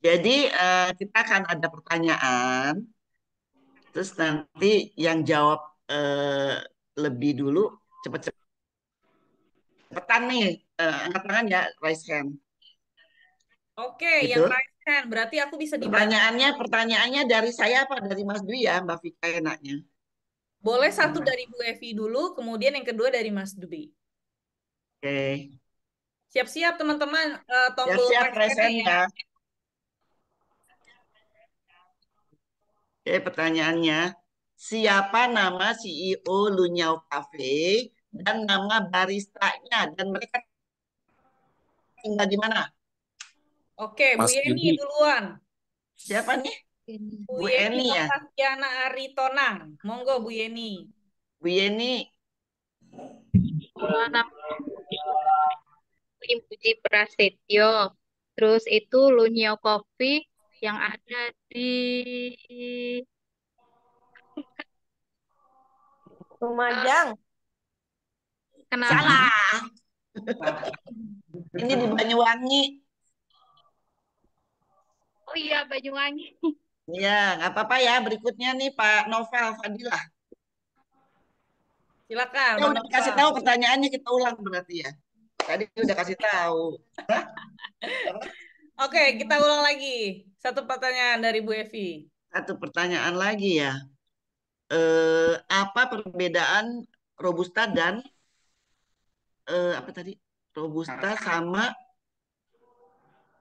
jadi kita akan ada pertanyaan, terus nanti yang jawab lebih dulu, cepetan nih, angkat tangan ya, raise hand. Oke, Gitu. yang raise hand berarti aku bisa dibantu. Pertanyaannya dari saya apa dari Mas Dwi ya, Mbak Vika enaknya? Boleh satu dari Bu Evi dulu, kemudian yang kedua dari Mas Dwi. Oke. Siap-siap teman-teman, tombol Siap-siap raise raise hand hand ya. ya. Oke, pertanyaannya, siapa nama CEO Lunyao Cafe dan nama baristanya dan mereka tinggal di mana? Oke, Bu Mas Yeni Yudi. duluan. Siapa nih? Bu Bu Yeni Eni ya? Novasiana Aritonang. Monggo Bu Yeni. Bu Yeni. Nama Puji Prasetyo. Terus itu Lunyao Coffee yang ada di Lumajang. kenapa? Salah. Ini di Banyuwangi. Oh iya, Banyuwangi. Iya, nggak apa-apa ya. Berikutnya nih Pak Novel Fadilah. Silakan, Ya udah dikasih tahu pertanyaannya, kita ulang berarti ya. Tadi udah kasih tahu. Oke, kita ulang lagi. Satu pertanyaan dari Bu Evi. Satu pertanyaan lagi ya. Apa perbedaan Robusta dan apa tadi? Robusta sama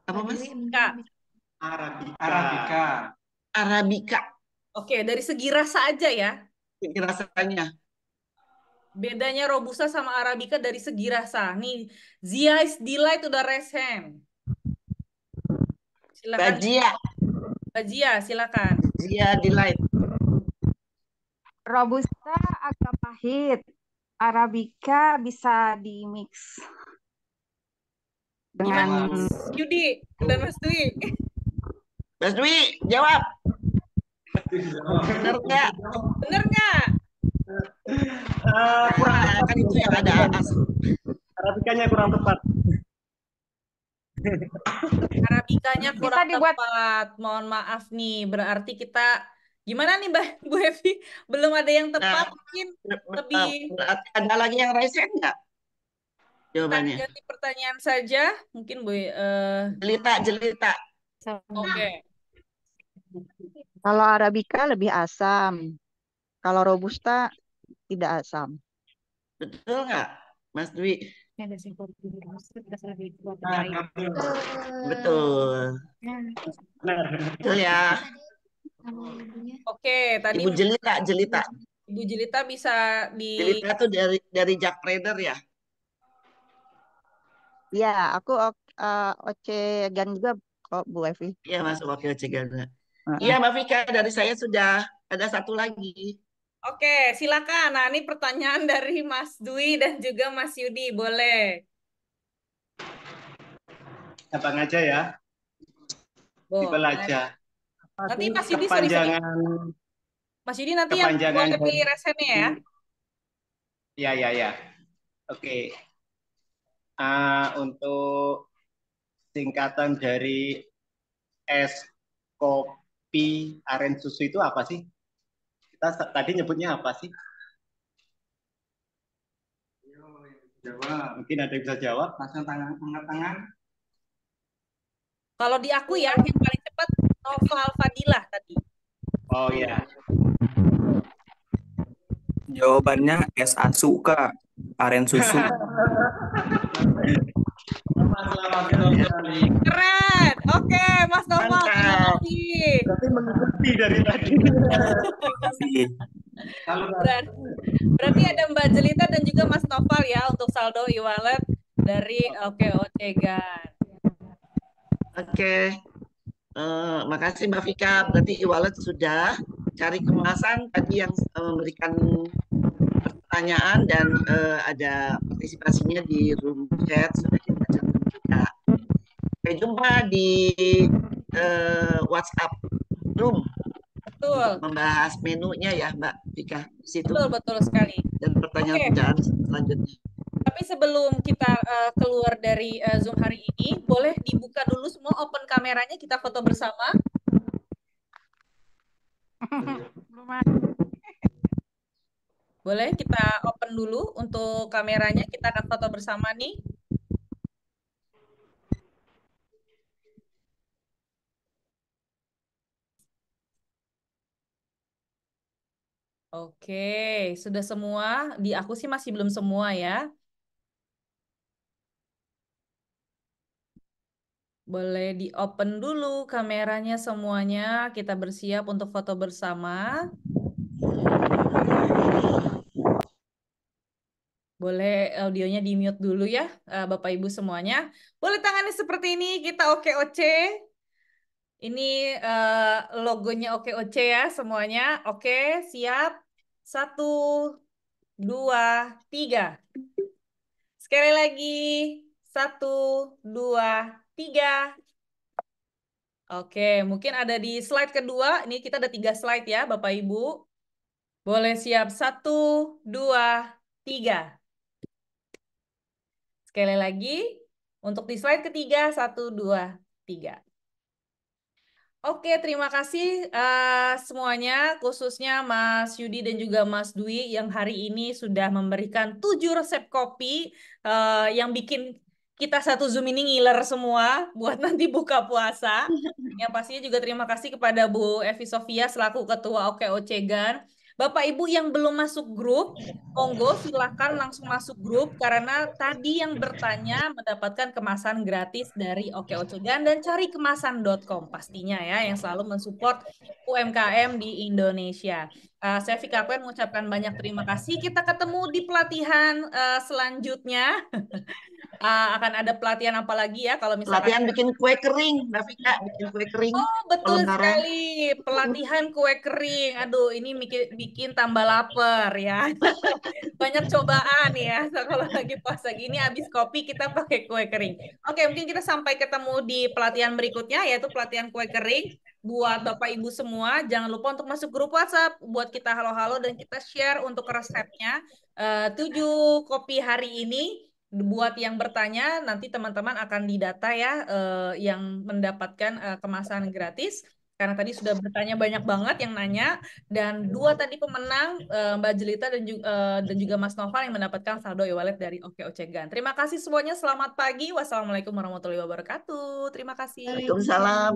apa Mas? Kak. Arabica. Arabica. Oke, dari segi rasa aja ya. Segi rasanya. Bedanya Robusta sama Arabica dari segi rasa. Nih, Zia's Delight udah raise hand. Silakan. Bajia, silakan. Zia Delight. Robusta agak pahit. Arabica bisa di mix dengan Mas Yudi dan Mas Dwi. Mas Dwi, jawab. Bener nggak? Bener nggak? Kurang kan itu yang ada Arabikanya kurang tepat. Arabikanya kurang dibuat tepat. Mohon maaf nih. Berarti kita gimana nih Bu Evi? Belum ada yang tepat, mungkin lebih. Ada lagi yang raise hand nggak? Jawabannya. Kita ganti pertanyaan saja, mungkin Bu. Jelita. Oke. Kalau Arabica lebih asam. Kalau Robusta tidak asam. Betul nggak, Mas Dwi? Betul. Betul ya. Oke, tadi Ibu Jelita, Jelita. Ibu Jelita bisa Jelita tuh dari Jack Trader ya. Iya, aku Ocegan juga kok Bu Evi. Iya, masuk wakil Cegana. Heeh. Iya, Mbak Vika, dari saya sudah ada satu lagi. Oke, silakan. Nah, ini pertanyaan dari Mas Dwi dan juga Mas Yudi. Boleh. Abang aja ya, tipel Boleh. aja. Nanti Mas Yudi, sorry. Kepanjangan Mas Yudi nanti yang kepanjangan boleh pilih dari resennya ya. ya. Oke. Untuk singkatan dari es kopi aren susu itu apa sih? Kita tadi nyebutnya apa sih? Jawab. Mungkin ada yang bisa jawab. Langsung tangan, angkat tangan. Kalau di aku ya, yang paling cepat Noval Fadilah tadi. Oh ya. Jawabannya es asu, Kak. Aren susu. Keren. Oke, Mas Noval, terima Mantap. kasih. Berarti mengikuti dari tadi. Berarti ada Mbak Jelita dan juga Mas Noval ya untuk saldo e-wallet dari Ocegan. Oke. Makasih Mbak Vika. Berarti e-wallet sudah cari kemasan tadi yang memberikan pertanyaan dan ada partisipasinya di room chat sudah kita catat juga. Sampai jumpa di WhatsApp room. Betul. Membahas menunya ya Mbak Vika di situ. Betul sekali. Dan pertanyaan-pertanyaan selanjutnya. Tapi sebelum kita keluar dari Zoom hari ini, boleh dibuka dulu semua open kameranya, kita foto bersama. Boleh kita open dulu untuk kameranya, kita akan foto bersama nih. Oke, sudah semua. Di aku sih masih belum semua ya. Boleh di-open dulu kameranya semuanya. Kita bersiap untuk foto bersama. Boleh audionya di-mute dulu ya, Bapak Ibu semuanya. Boleh tangannya seperti ini, kita oke-oce. Ini logonya oke-oce ya semuanya. Oke, siap. 1, 2, 3. Sekali lagi. 1, 2, 3. Oke, mungkin ada di slide kedua. Ini kita ada 3 slide ya, Bapak Ibu. Boleh siap. 1, 2, 3. Sekali lagi. Untuk di slide ketiga. 1, 2, 3. Oke, terima kasih semuanya, khususnya Mas Yudi dan juga Mas Dwi yang hari ini sudah memberikan 7 resep kopi yang bikin kita satu Zoom ini ngiler semua buat nanti buka puasa. Yang pastinya juga terima kasih kepada Bu Evi Sofia selaku Ketua Ocegan. Bapak Ibu yang belum masuk grup, monggo silakan langsung masuk grup karena tadi yang bertanya mendapatkan kemasan gratis dari Ocegan dan cari kemasan.com pastinya ya yang selalu mensupport UMKM di Indonesia. Saya Vika Kwen mengucapkan banyak terima kasih. Kita ketemu di pelatihan selanjutnya. Akan ada pelatihan apa lagi ya kalau misalkan pelatihan bikin kue kering, Mbak Vika, bikin kue kering. Oh, betul Lebaran. sekali. Pelatihan kue kering. Aduh, ini bikin tambah lapar ya. Banyak cobaan ya. So, kalau lagi puasa gini habis kopi kita pakai kue kering. Oke, mungkin kita sampai ketemu di pelatihan berikutnya yaitu pelatihan kue kering. Buat Bapak Ibu semua, jangan lupa untuk masuk grup WhatsApp buat kita halo-halo dan kita share untuk resepnya. 7 kopi hari ini. Buat yang bertanya, nanti teman-teman akan didata ya yang mendapatkan kemasan gratis. Karena tadi sudah bertanya banyak banget yang nanya. Dan 2 tadi pemenang, Mbak Jelita dan juga Mas Noval yang mendapatkan saldo e-wallet dari Ocegan. Terima kasih semuanya, selamat pagi. Wassalamualaikum warahmatullahi wabarakatuh. Terima kasih. Waalaikumsalam.